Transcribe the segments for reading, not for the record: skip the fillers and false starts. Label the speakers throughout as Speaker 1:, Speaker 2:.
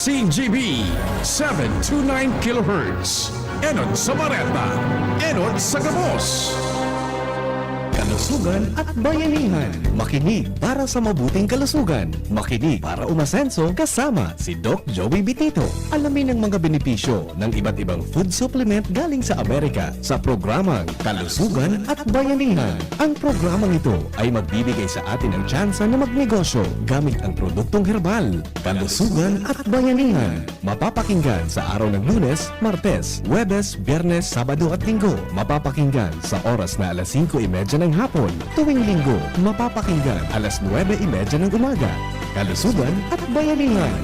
Speaker 1: CGB 729 kHz. Enon sa Bareta. Enon sa Gabos. Kalusugan at bayanihan. Makinig para sa mabuting kalusugan. Makinig para umasenso kasama si Doc Joey Bitito. Alamin ang mga benepisyo ng iba't ibang food supplement galing sa Amerika sa programang Kalusugan at Bayanihan. Ang programang ito ay magbibigay sa atin ng tsansa na magnegosyo gamit ang produktong herbal. Kalusugan at Bayanihan. Mapapakinggan sa araw ng Lunes, Martes, Huwebes, Biyernes, Sabado at Linggo. Mapapakinggan sa oras na alas 5:30 ng hapon. Tuwing Linggo, mapapakinggan alas 9:30 ng umaga. Kalusugan at Bayanihan.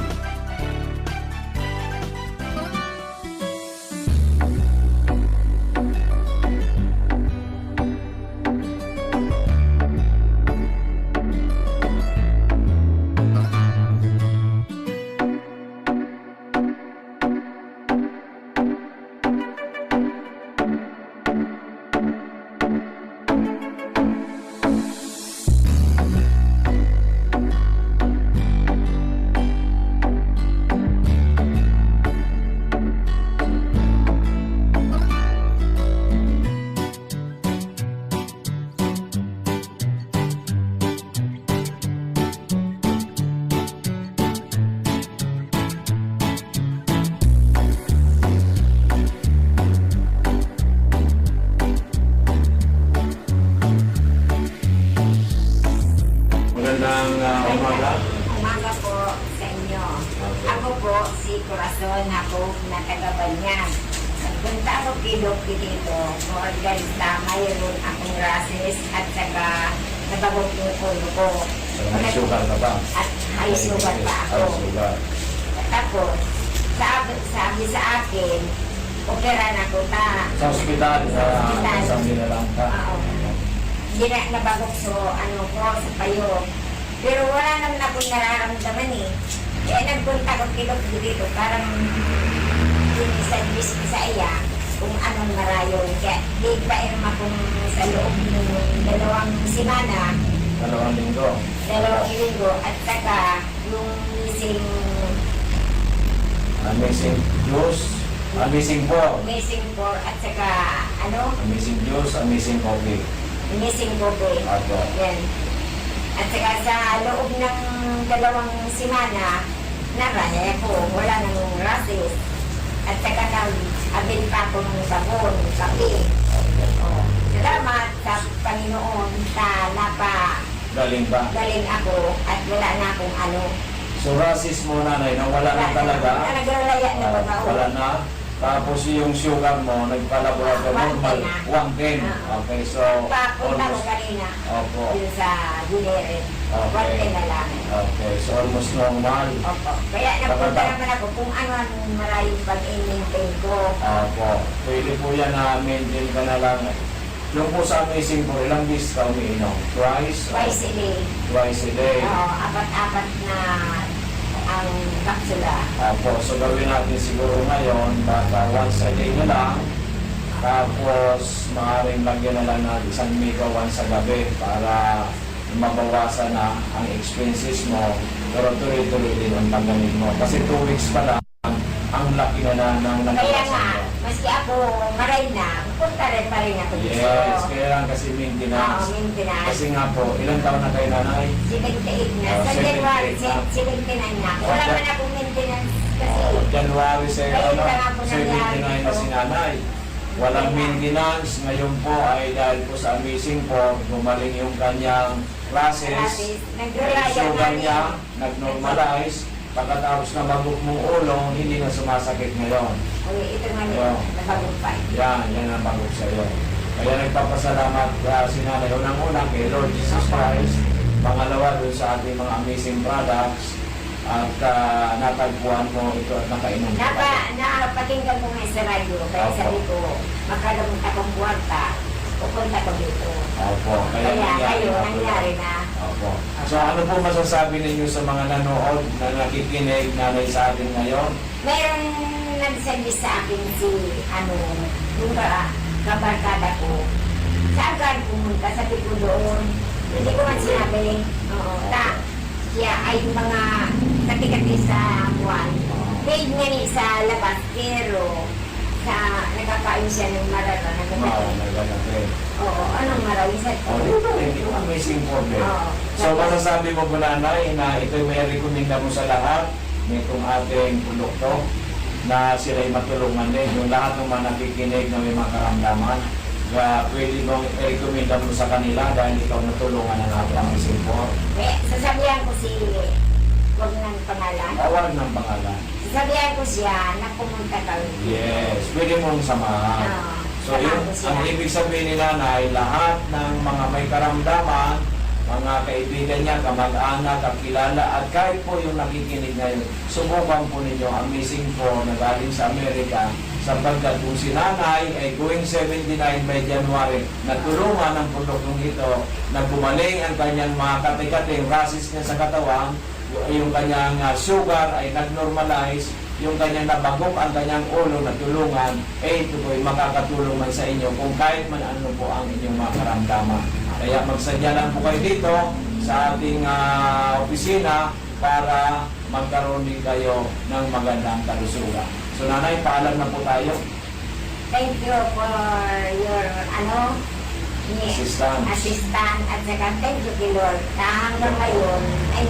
Speaker 2: Umaga po sa inyo. Ako po si Corazon Jacob na taga-Banyan. Nagpunta ako kay dito for ganita. Mayroon akong rashes at saka nabagok yung ulo ko.
Speaker 3: May sugar ka ba?
Speaker 2: At high sugar pa ako. Tapos, sabi sa akin, opera na ko ta.
Speaker 3: Sa ospital, sa lang ka.
Speaker 2: Hindi na nabagok sa payo. Pero wala naman akong nararamdaman eh. Kaya nagpunta ko kay dito, parang dinisadvis ko sa iya kung anong marayon. Kaya di pa akong sa loob ng 2 semana.
Speaker 3: 2 linggo.
Speaker 2: 2 linggo at saka yung
Speaker 3: Amazing juice, amazing po.
Speaker 2: missing 4 at saka
Speaker 3: Amazing juice, amazing coffee.
Speaker 2: missing coffee.
Speaker 3: Apo.
Speaker 2: Yan. At saka sa loob ng 2 semana, naraya ko, wala nang rashes. At saka nag-abin pa ko ng sabon, kape. Oh. Salamat sa Panginoon sa
Speaker 3: Galing ba?
Speaker 2: galing ako at wala na akong
Speaker 3: So rashes mo nanay, nawala na talaga.
Speaker 2: Nagralaya na ba ba?
Speaker 3: Wala na. Tapos yung sugar mo, nagpalaboratory normal, 110. Okay, so
Speaker 2: Papunta ko kanina.
Speaker 3: Opo.
Speaker 2: Yun sa Gulere.
Speaker 3: Okay.
Speaker 2: 110 na lang.
Speaker 3: Okay, so almost normal.
Speaker 2: Opo. Kaya napunta naman ako kung ano ang maraming pag-i-maintain ko.
Speaker 3: Opo. Pwede po yan na maintain ka na lang. Yung po sa amazing po, ilang beses ka umiinom? Twice?
Speaker 2: Twice a day.
Speaker 3: Twice a day.
Speaker 2: Oo, 4 na ang kapsula.
Speaker 3: Opo, so gawin natin siguro ngayon, baka once a day na lang. Tapos, maaaring lagyan na lang natin isang mega once sa gabi para mabawasan na ang expenses mo. Pero tuloy-tuloy din ang tanggalin mo. Kasi 2 weeks pa lang, ang laki na ng
Speaker 2: Kaya
Speaker 3: nabawasan
Speaker 2: nga,
Speaker 3: mo.
Speaker 2: maski ako maray na, punta rin pa rin ako dito.
Speaker 3: Yes, kaya lang kasi
Speaker 2: Oo,
Speaker 3: maintenance.
Speaker 2: maintenance.
Speaker 3: Kasi nga po, ilang taon na kayo nanay?
Speaker 2: 78 na. Sa
Speaker 3: 78
Speaker 2: January,
Speaker 3: na.
Speaker 2: 79 na. Wala man akong maintenance kasi.
Speaker 3: January
Speaker 2: Kaya lang po
Speaker 3: 79 na
Speaker 2: nangyari
Speaker 3: si
Speaker 2: ito.
Speaker 3: nanay. Walang maintenance. Ngayon po ay dahil po sa amazing po, gumaling yung kanyang
Speaker 2: Rashes.
Speaker 3: process.
Speaker 2: Nagrelaya
Speaker 3: Sugar
Speaker 2: na
Speaker 3: niya, nag-normalize. Pagkatapos na magok mong ulo, hindi na sumasakit ngayon.
Speaker 2: Uy, ito nga
Speaker 3: Ayun.
Speaker 2: nabagumpay.
Speaker 3: Yan ang bagok sa iyo. Kaya nagpapasalamat si nanay. Unang-unang kay Lord Jesus Christ. Pangalawa doon sa ating mga amazing products. At natagpuan mo ito at nakainom ka.
Speaker 2: Napakinggan ko nga sa radyo, kaya
Speaker 3: Opo.
Speaker 2: sabi ko, makalamang akong kwarta, pupunta ko dito.
Speaker 3: Opo,
Speaker 2: Kaya kayo,
Speaker 3: na po
Speaker 2: nangyari
Speaker 3: yan.
Speaker 2: na.
Speaker 3: Opo. So ano po masasabi ninyo sa mga nanood na nakikinig nanay sa atin ngayon?
Speaker 2: Mayroon nagsabi sa akin yung kabarkada ko, saan ka pumunta? Sabi ko doon, hindi ko man sinabi, kaya ay mga kati-kati sa buwan. gani sa labas, pero nagkakain siya ng marara na
Speaker 3: Nagagabi.
Speaker 2: Oo, anong marara? Isa,
Speaker 3: Yung amazing problem.
Speaker 2: Oo.
Speaker 3: So, masasabi mo po nanay na ito may rekomenda mo sa lahat nitong ating produkto na sila'y matulungan din. Yung lahat ng mga nakikinig na may mga karamdaman, pwede mong i-recommenda mo sa kanila dahil ikaw natulungan ng ating amazing for.
Speaker 2: sasabihan ko si, huwag ng pangalan.
Speaker 3: Awag ng pangalan.
Speaker 2: Sasabihan ko siya na pumunta kami.
Speaker 3: Yes, pwede mong samahan. So, yun, ang ibig sabihin ni nanay, lahat ng mga may karamdaman, mga kaibigan niya, kamag-anak, kakilala, at kahit po yung nakikinig ngayon, subukan po ninyo ang Amazing po na galing sa Amerika, sapagkat kung si nanay ay going 79 by January, natulungan ng produktong ito na gumaling ang kanyang mga kati-kating rasis niya sa katawan, yung kanyang sugar ay nag-normalize, yung kanyang nabagok ang kanyang ulo na tulungan, ito po ay makakatulong man sa inyo kung kahit man ano po ang inyong mga karamdaman. Kaya magsadya lang po kayo dito sa ating opisina para magkaroon din kayo ng magandang kalusugan. So nanay, paalam na po tayo.
Speaker 2: Thank you for your,
Speaker 3: Assistant.
Speaker 2: assistant, at saka thank you kay Lord. Hanggang ngayon, ay,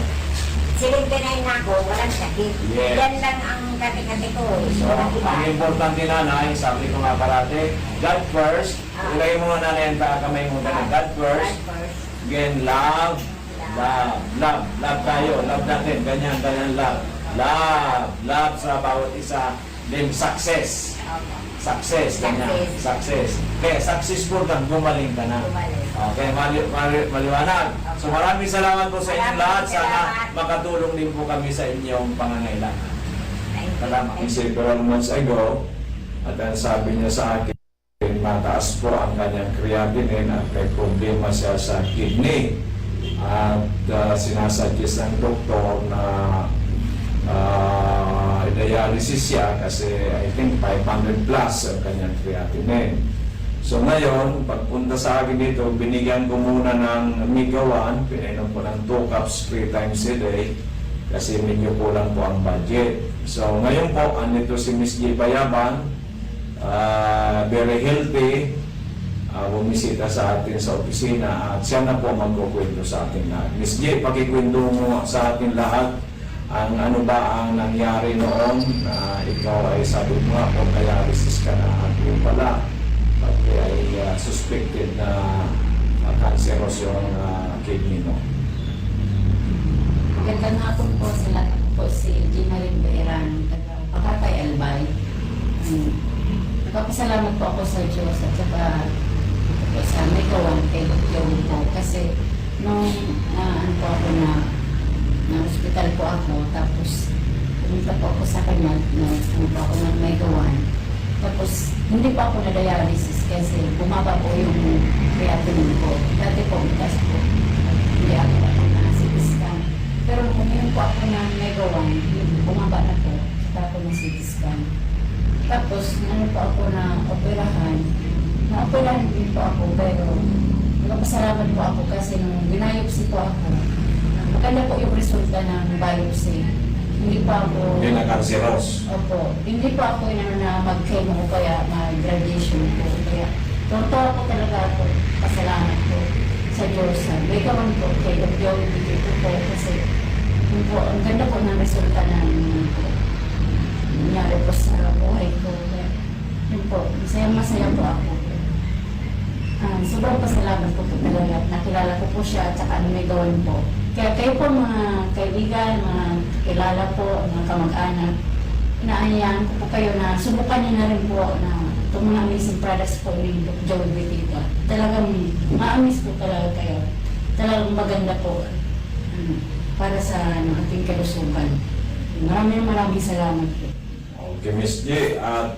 Speaker 2: 79 na ako, walang sakit.
Speaker 3: Yes.
Speaker 2: Yan lang ang kati-kati ko.
Speaker 3: So,
Speaker 2: Walang iba.
Speaker 3: ang importante nanay, sabi ko nga parate, God first. Ilagay mo nga nanay ang kamay mo na God first.
Speaker 2: God first.
Speaker 3: Again, love. Love tayo. Love natin. Ganyan, love. Love sa bawat isa. Then, success.
Speaker 2: Okay.
Speaker 3: Success, ganyan. Success. Kaya, successful ka, gumaling ka na.
Speaker 2: Gumaling.
Speaker 3: Okay, maliwanag. So, maraming salamat po sa inyong lahat. Sana
Speaker 2: Salamat.
Speaker 3: makatulong din po kami sa inyong pangangailangan.
Speaker 2: Thank you.
Speaker 3: Salamat.
Speaker 2: Thank you.
Speaker 3: Several months ago, at ang sabi niya sa akin, mataas po ang kanyang creatinine at may problema siya sa kidney. At sinasuggest ng doktor na dialysis siya kasi I think 500 plus ang kanyang creatinine. So ngayon, pagpunta sa akin dito, binigyan ko muna ng Omega-1, pinainom ko ng 2 cups 3 times a day kasi medyo kulang po ang budget. So ngayon po, andito si Miss G. Bayaban, very healthy, bumisita sa atin sa opisina at siya na po magkukwento sa atin lahat. Miss J, pakikwento mo sa atin lahat ang ano ba ang nangyari noon na ikaw ay sabi mo nga kung dialysis ka na at yung pala pati ay suspected na cancerous yung kidney mo.
Speaker 4: Magandang hapon po sa lahat. Ako po si Gina Rimberan, taga Pakatay Albay. Nagpapasalamat po ako sa Diyos at saka po sa Megawan kay Dr. po kasi nung ano po ako na hospital po ako tapos pumunta po ako sa kanya na ano po ako ng Megawan tapos hindi pa ako na-dialysis kasi bumaba po yung creatinine ko. Dati po, mataas po. Hindi ako na-CT scan. Pero nung uminom po ako ng Megawan, bumaba na po. Saka ako na CT scan. Tapos, ano po ako na operahan. Na-operahan din po ako, pero nagpasalamat po ako kasi nung binayopsi po ako, maganda po yung resulta ng biopsy. Hindi pa ako...
Speaker 3: Hindi na cancerous.
Speaker 4: Opo. Hindi pa ako na mag-chemo o kaya mag-radiation po. Kaya, totoo ako talaga ako. Pasalamat po sa Diyos. May kawan po kay Dr. Dito po kasi yun po, ang ganda po ng resulta ng nangyari po sa buhay ko. Kaya, yun po, masaya po ako. Sobrang pasalamat po po talaga. Nakilala ko po siya at saka may gawan po. Kaya kayo po mga kaibigan, mga kilala po, mga kamag-anak, inaanyayahan ko po kayo na subukan niyo na rin po na itong mga amazing products po ni Dr. Joey Betito. Talagang ma-amaze po talaga kayo. Talagang maganda po para sa ating kalusugan. Maraming salamat po.
Speaker 3: Okay, Miss J. At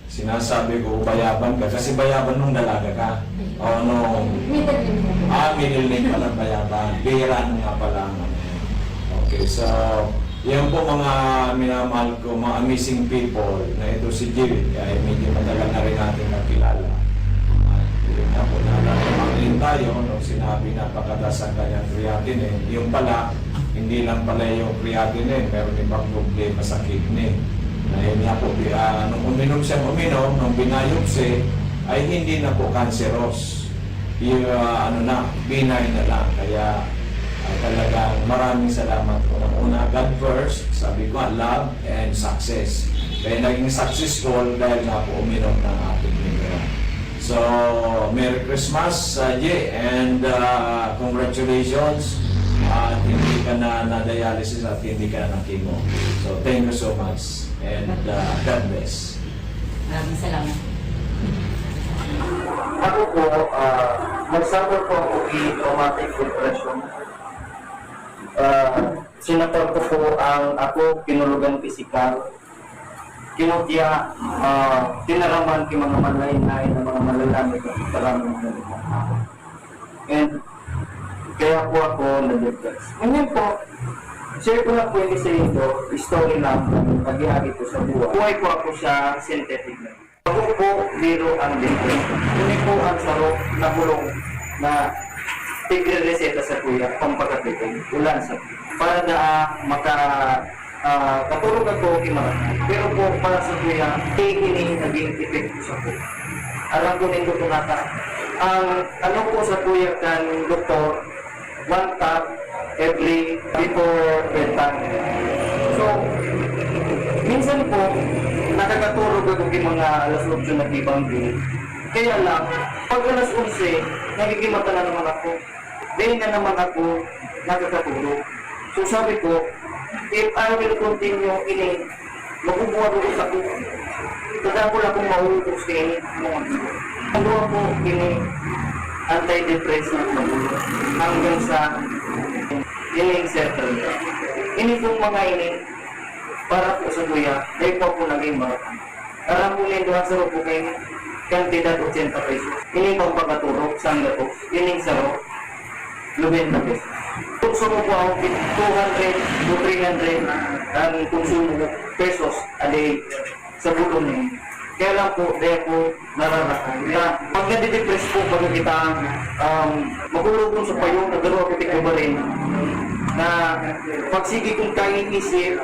Speaker 3: sinasabi ko, bayaban ka. Kasi bayaban nung dalaga ka. O nung...
Speaker 4: Middle name po.
Speaker 3: Middle name pala bayaban. Bihira na nga pala. Okay, so... Yan po mga minamahal ko, mga amazing people na ito si Jill. Kaya medyo matagal na rin natin nakilala. At yun na po na nakamangalin tayo nung sinabi na pagkatas ang kanyang creatinine. Yung pala, hindi lang pala yung creatinine, meron din bang problema sa kidney. Dahil nga po, nung uminom siya nung binayopsi, ay hindi na po cancerous. Yung benign na lang. Kaya talagang maraming salamat po. Una, God first, sabi ko, love and success. Kaya naging successful dahil nga po uminom ng ating libro. So, Merry Christmas, Jay, and congratulations. Hindi ka na dialysis at hindi ka na chemo. So, thank you so much, and God bless.
Speaker 4: Maraming salamat.
Speaker 5: Ako po, nagsuffer po ako traumatic depression. Sinator ko po ang ako, kinulugan pisikal. Kinutya, tinaraman ki mga malain-lain na mga malalamig at taraming nalibang ako. And kaya po ako na-depress. Ngayon po, share ko lang po yung isa ito, story lang, pag-ihagi ko sa buhay. Buhay po ako sa synthetic na. Ako po, biro ang depress. Kuni po ang sarok na bulong na tigre-reseta sa kuya, pampagatitin, ulan sa para na katulog ako kimarami. Pero po para sa kuya, ini naging epekto sa kuya. Alam ko nito po nata. Ang ano po sa kuya kan doktor, 1 cup every before bedtime. So, minsan po, nakakatulog ako yung mga alas 8 na ibang din. Kaya lang, pag alas 11, nagigimata na naman ako. Dahil na naman ako nakakatulog. So sabi ko, if I will continue ini, mabubuhat ko sa kuya. Kaya ko lang kung mahulog sa ini. Ano ako ini, antidepressant hanggang sa ini settle. Ini pong mga ini, para po sa kuya, dahil po po naging mga. Alam po nito ang sarap po kayo, kantidad 80 pesos. Ini pang pagkaturok, sangga po, ini sarap, 90 pesos. Konsumo po ako 200 to 300 ang konsumo pesos a day sa bulong niya. Kaya lang po, dahil po nararakan. Na pag nadidepress po, pag kita magulugong sa payong, nagdalawa ko tignan ba rin, na pagsigi kong kain isip,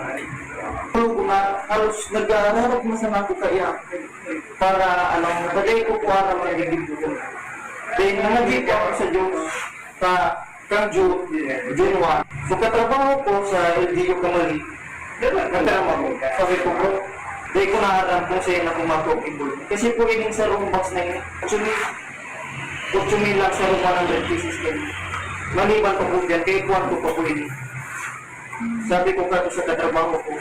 Speaker 5: ko na halos nag-aaral ko masama ko kaya para bagay ko po ang magiging ko. Then nangagip ako sa Diyos kang June 1. So katrabaho ko sa LGU Kamali, nagkarama ko. Sabi ko bro, dahil ko naharap kung sa'yo na kumakok ibul. Kasi po ining sa room box na yun, 8,000 lang sa room 100 pieces kayo. Maliban pa po dyan, kaya kuwan ko pa po ini. Sabi ko ka sa katrabaho ko,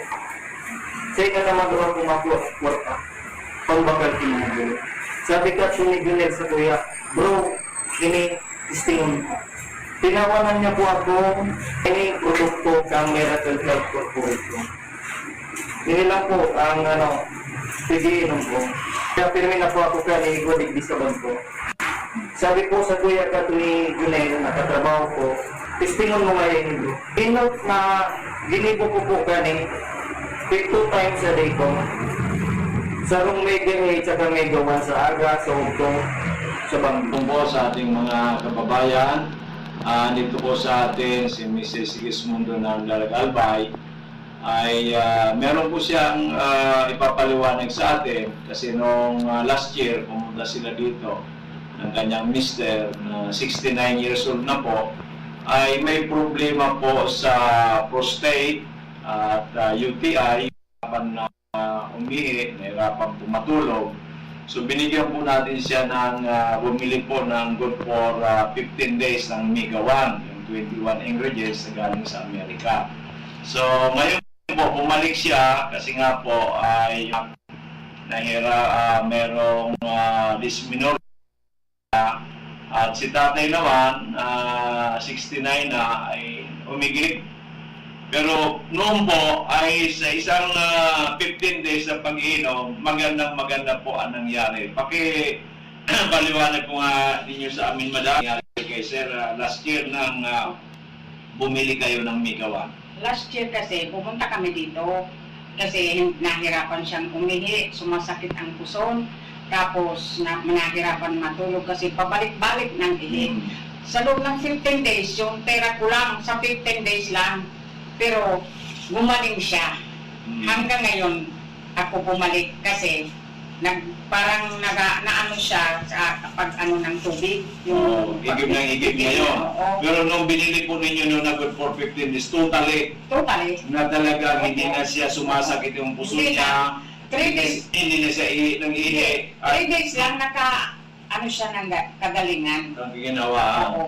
Speaker 5: sa'yo na naman doon kumakuha pa. Pambakal tinagul. Sabi ka sumigunel sa kuya, bro, ini istingon. Tinawanan niya po ako, ini produkto kang Miracle Health Corporation. Ini lang po ang pigiinom ko. Kaya pirmi na po ako kani Godig di sa bangko. Sabi po sa kuya ka ni Junel na katrabaho ko, testingon mo ngayon ito. Inot na ginibo ko po kani 2 times a day ko. Sa rong Mega 8 at Mega 1 sa aga, sa Ugtong, sa bangko.
Speaker 3: Kung po sa ating mga kababayan, dito po sa atin si Mrs. Sigismundo ng Albay, ay meron po siyang ipapaliwanag sa atin kasi nung last year pumunta sila dito ng kanyang mister na 69 years old na po, ay may problema po sa prostate at UTI, nahirapan na umihi, nahirapan po matulog. So binigyan po natin siya ng bumili po ng good for 15 days ng Mega 1, yung 21 ingredients na galing sa Amerika. So ngayon po, bumalik siya kasi nga po ay merong dysmenorrhea at si tatay naman 69 na ay umigib. Pero noon po ay sa isang 15 days na pag-inom, maganda po ang nangyari. Paliwanag ko nga ninyo sa amin, madam, kay sir, last year nang bumili kayo ng Mega 1.
Speaker 6: Last year kasi, pumunta kami dito kasi nahirapan siyang umihi, sumasakit ang puson, tapos nahirapan matulog kasi pabalik-balik ng ihi. Sa loob ng 15 days, yung pera ko lang, sa 15 days lang, Pero gumaling siya. Hanggang ngayon, ako bumalik kasi parang naano siya sa pag ano ng tubig.
Speaker 3: Higib ng higib ngayon.
Speaker 6: Oo.
Speaker 3: Pero nung binili po ninyo nung nag for 15 days, totally
Speaker 6: Totally.
Speaker 3: na talaga hindi na siya sumasakit yung puso
Speaker 6: Hindi
Speaker 3: niya.
Speaker 6: 3 days.
Speaker 3: Hindi na siya nang ihi.
Speaker 6: 3 days lang ano siya ng kagalingan.
Speaker 3: Ang ginawa.
Speaker 6: Oo.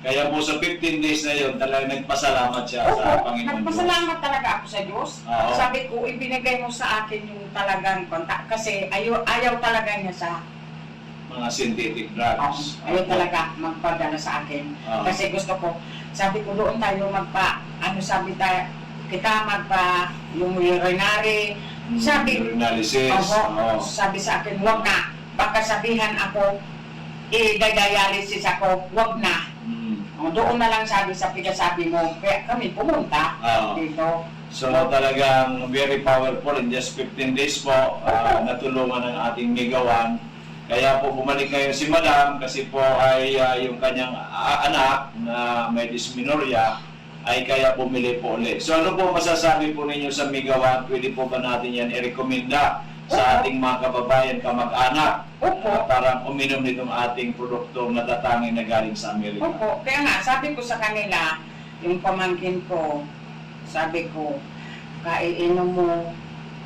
Speaker 3: Kaya po sa 15 days na yun, talagang nagpasalamat siya sa Panginoon Diyos.
Speaker 6: Nagpasalamat talaga ako sa Diyos.
Speaker 3: Oo.
Speaker 6: Sabi ko, ibinigay mo sa akin yung talagang kontak. Kasi ayaw talaga niya sa
Speaker 3: Mga synthetic drugs.
Speaker 6: ayaw talaga magpadala sa akin.
Speaker 3: Oo.
Speaker 6: Kasi gusto ko, sabi ko doon tayo kita yung urinary. Sabi,
Speaker 3: Urinalysis. Oo.
Speaker 6: sabi sa akin, wag na. Baka sabihan ako, i-dialysis ako, wag na. Doon na lang sabi sa pinasabi mo. Kaya kami pumunta
Speaker 3: Oo.
Speaker 6: dito.
Speaker 3: So talagang very powerful in just 15 days po, natulungan ng ating Migawan. Kaya po bumalik ngayon si Madam kasi po ay yung kanyang anak na may dysmenorrhea ay kaya bumili po ulit. So ano po masasabi po ninyo sa Migawan? Pwede po ba natin yan i-recommenda sa ating mga kababayan, kamag-anak, para uminom nitong ating produkto na tatangin na galing sa Amerika?
Speaker 6: Opo. Kaya nga, sabi ko sa kanila, yung pamangkin ko, sabi ko, kaiinom mo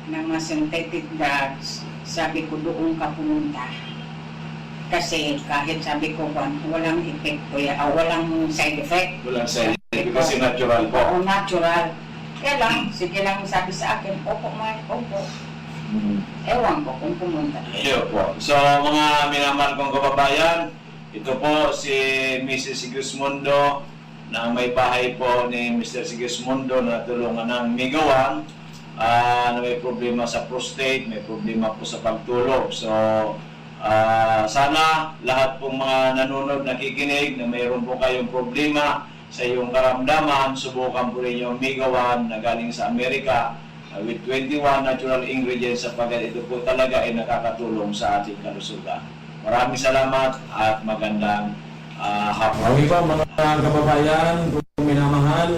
Speaker 6: ng mga synthetic drugs, sabi ko doon ka pumunta. Kasi kahit sabi ko, walang epekto yan, walang side effect.
Speaker 3: Walang side effect kasi natural po.
Speaker 6: Oo, natural. Kaya lang, sige lang sabi sa akin, opo, opo. Ewan ko kung pumunta.
Speaker 3: Iyo po. So mga minamahal kong kababayan, ito po si Mrs. Sigismundo na may bahay po ni Mr. Sigismundo na tulungan ng Migawan na may problema sa prostate, may problema po sa pagtulog. So sana lahat pong mga nanonood, nakikinig na mayroon po kayong problema sa iyong karamdaman, subukan po rin yung Migawan na galing sa Amerika with 21 natural ingredients sapagkat ito po talaga ay nakakatulong sa ating kalusugan. Maraming salamat at magandang hapon.
Speaker 7: Okay po mga kababayan, kung minamahal,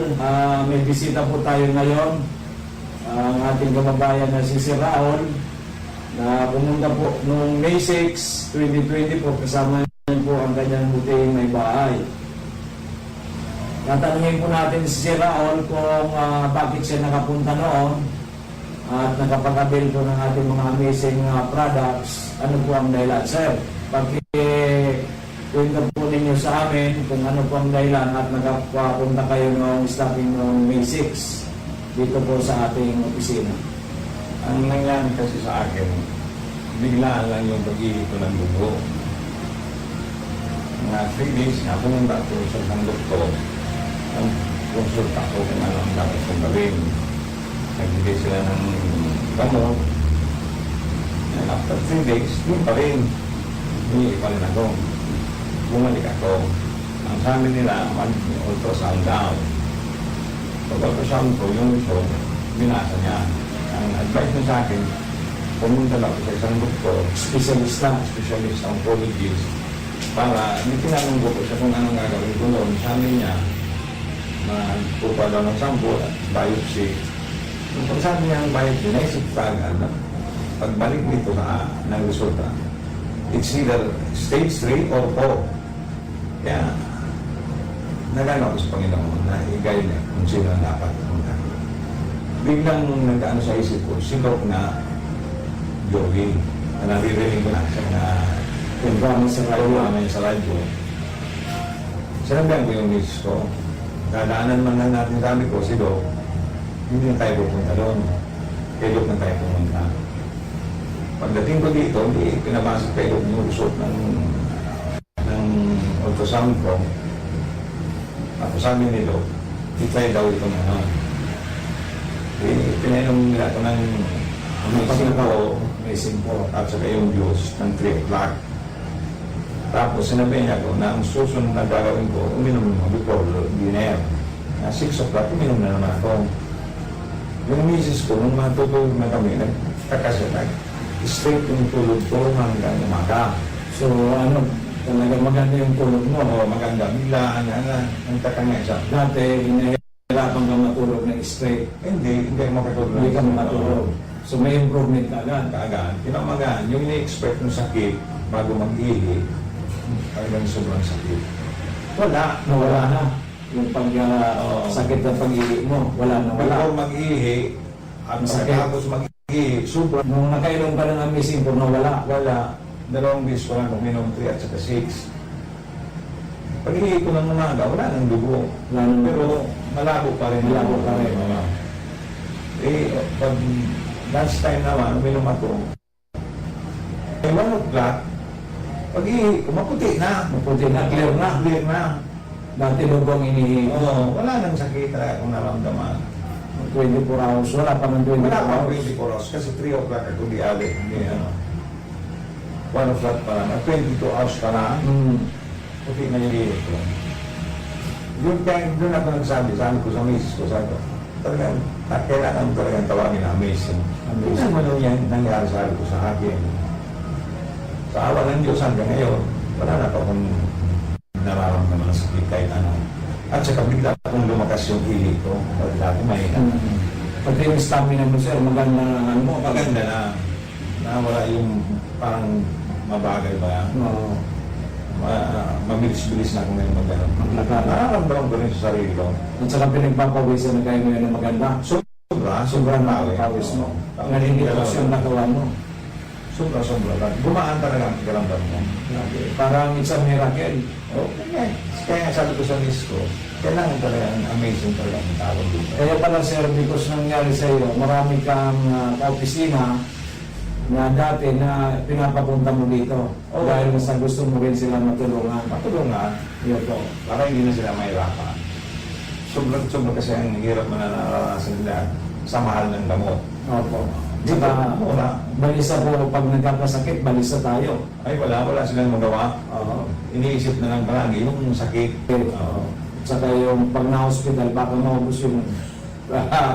Speaker 7: may bisita po tayo ngayon. Ang ating kababayan na si Sir Raul na pumunta po noong May 6, 2020 po, kasama niya po ang kanyang buting may bahay. Tatanungin po natin si Sir Raul kung bakit siya nakapunta noon at nakapag-avail po ng ating mga amazing products. Ano po ang dahilan, sir? Pag-kwento po ninyo sa amin kung ano po ang dahilan at nakapunta kayo noong starting noong May 6 dito po sa ating opisina.
Speaker 8: Ang nangyari kasi sa akin, biglaan lang yung pag-ihip ko ng dugo. Mga 3 days na pumunta ko sa isang doktor. Ang konsulta ko kung ano ang dapat kong gawin. Nagbigay sila ng gamot. And after 3 days, yun pa rin. Hindi pa rin ako. Bumalik ako. Ang sabi nila, ultrasound daw. Pag-ultrasound ko, yung result, binasa niya. Ang advice niya sa akin, pumunta lang sa isang doktor, specialist oncologist, para tinanong ko siya kung anong gagawin ko noon. Sabi niya, magpupa daw ng sample at biopsy. Yung pagsabi niya ng biopsy, naisip ka agad na pagbalik dito ng resulta, it's either stage 3 or 4. Kaya, nagano ako sa Panginoon na i-guide niya kung sino ang dapat pumunta. Biglang nagkaano sa isip ko, si Doc na Joey, na naririnig ko na siya na yung drama sa radyo. Sinabihan ko yung miss ko, dadaanan man lang natin, sabi ko, si Doc, hindi na tayo pupunta doon. Kay Doc na tayo pumunta. Pagdating ko dito, hindi pinabasa kay Doc yung result ng ultrasound ko. Tapos sabi ni Doc, i-try daw ito na. Pinainom nila ito ng amazing po, at saka yung juice ng 3 o'clock. Tapos sinabi niya ko na ang susunod na gagawin ko, uminom mo before dinner. Na 6 o'clock, uminom na naman ako. Yung misis ko, nung matutulog na kami, nagkakasya, straight yung tulog ko hanggang umaga.
Speaker 7: So ano, talaga maganda yung tulog mo.
Speaker 8: Oo, maganda. Biglaan na, nagtaka nga isa.
Speaker 7: Dati, inahirapan ka matulog ng straight.
Speaker 8: Hindi makatulog.
Speaker 7: Hindi ka makatulog. So may improvement ka agad.
Speaker 8: Kaagad. Kinamagaan, yung ini-expect ng sakit bago mag-ihi, talagang sobrang sakit. Wala.
Speaker 7: Nawala na. Yung sakit ng pag-ihi mo, wala na wala.
Speaker 8: Before mag-ihi, at
Speaker 7: Masakit.
Speaker 8: pagkatapos mag-ihi, sobrang
Speaker 7: Nung nakainom ka ng amazing po, nawala.
Speaker 8: wala. 2 beses ko lang uminom 3 at saka 6. Pag-ihi ko ng umaga, wala nang dugo.
Speaker 7: Wala nang dugo.
Speaker 8: Pero malabo pa rin.
Speaker 7: Malabo pa rin.
Speaker 8: Pag last time naman, uminom ako. 1 o'clock, pag-ihi ko, maputi na.
Speaker 7: Maputi na, clear na.
Speaker 8: Clear na.
Speaker 7: Dati lubong inihi.
Speaker 8: Oo, wala nang sakit talaga akong naramdaman.
Speaker 7: 24 hours, wala pa ng 24
Speaker 8: Wala pa
Speaker 7: hours.
Speaker 8: 24 hours kasi 3 o'clock ako di ali. Hindi ano. 1 o'clock pa lang. 22 hours pa lang. Puti na yung ihi ko. Doon ako nagsabi ko sa misis ko, sabi ko, talagang, kailangan mo talagang tawagin na amazing. Amazing mo nung yan nangyari sabi ko sa akin. Sa awa ng Diyos hanggang ngayon, wala na pa akong nararamdaman ng sakit kahit ano. At saka bigla akong lumakas yung ihi ko. Dati mahina.
Speaker 7: Pati yung stamina mo, sir, maganda na ano mo.
Speaker 8: Maganda na wala yung parang mabagal ba.
Speaker 7: Oo.
Speaker 8: Mabilis-bilis na ako ngayon magano.
Speaker 7: Maglakad.
Speaker 8: Nararamdaman ko rin sa sarili ko.
Speaker 7: At saka pinagpapawisan na kayo ngayon ng maganda. Sobrang nakakapawis mo. Naninigas yung nakawan mo.
Speaker 8: Sobra. Gumaan talaga ang kalamdan mo.
Speaker 7: Parang it's a miracle.
Speaker 8: Kaya sabi ko sa miss ko, kailangan talaga amazing talaga ang tawag dito.
Speaker 7: Kaya pala, sir, because nangyari sa iyo, marami kang kaopisina na dati na pinapapunta mo dito.
Speaker 8: Oo.
Speaker 7: Dahil sa gusto mo rin sila matulungan.
Speaker 8: Matulungan,
Speaker 7: Yun po.
Speaker 8: para hindi na sila mahirapan. Sobrang kasi ang hirap na naranasan nila sa mahal ng gamot.
Speaker 7: Opo.
Speaker 8: Dito,
Speaker 7: Saka,
Speaker 8: wala.
Speaker 7: balisa po, pag nagkakasakit, balisa tayo.
Speaker 8: Ay, wala silang magawa.
Speaker 7: Oo.
Speaker 8: Iniisip na lang palagi yung sakit.
Speaker 7: Oo. Saka yung pag na-hospital, baka maubos yung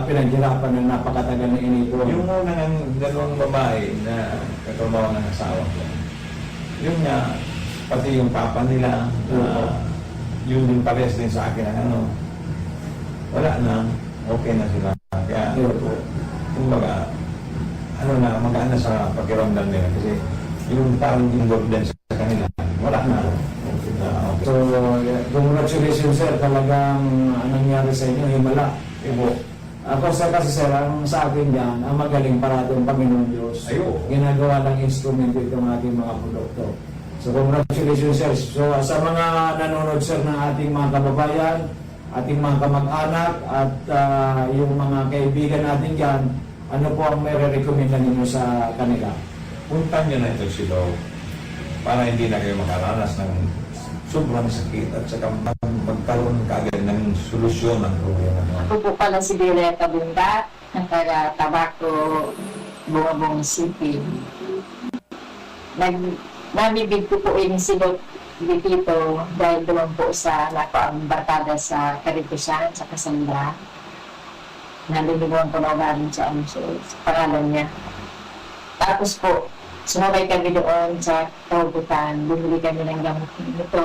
Speaker 7: pinaghirapan ng napakatagal na inipon.
Speaker 8: Yung una ng dalawang babae na katrabaho ng asawa ko, yun nga, pati yung papa nila, yun din pares din sa akin ang ano, wala na, okay na sila. Kaya,
Speaker 7: Yun po.
Speaker 8: kumbaga, ano na, magaan na sa pakiramdam nila kasi yung parang involved din sa kanila, wala na. Okay na, okay.
Speaker 7: So, congratulations, sir. Talagang nangyari sa inyo, himala.
Speaker 8: Ibo,
Speaker 7: Ako kasi sir, ang sa akin dyan, ang magaling parado ang Panginoon Diyos.
Speaker 8: Ayo.
Speaker 7: Ginagawa ng instrumento itong ating mga produkto. So congratulations sir. So sa mga nanonood sir ng ating mga kababayan, ating mga kamag-anak at yung mga kaibigan natin dyan, ano po ang may re-recommenda ninyo sa kanila?
Speaker 8: punta nyo na ito si Lord para hindi na kayo makaranas ng sobrang sakit at saka magkaroon kaagad ng solusyon ng problema nyo.
Speaker 2: Ako po pala si Violeta Bunda, ng taga Tabaco, Bungabong City. Namibig ko po yung silot dito dahil doon po sa ang barkada sa Caritusan, sa Cassandra. Nalilimuan ko na galing sa pangalan niya. Tapos po, sumabay kami doon sa Taubutan, bumili kami ng gamot nito.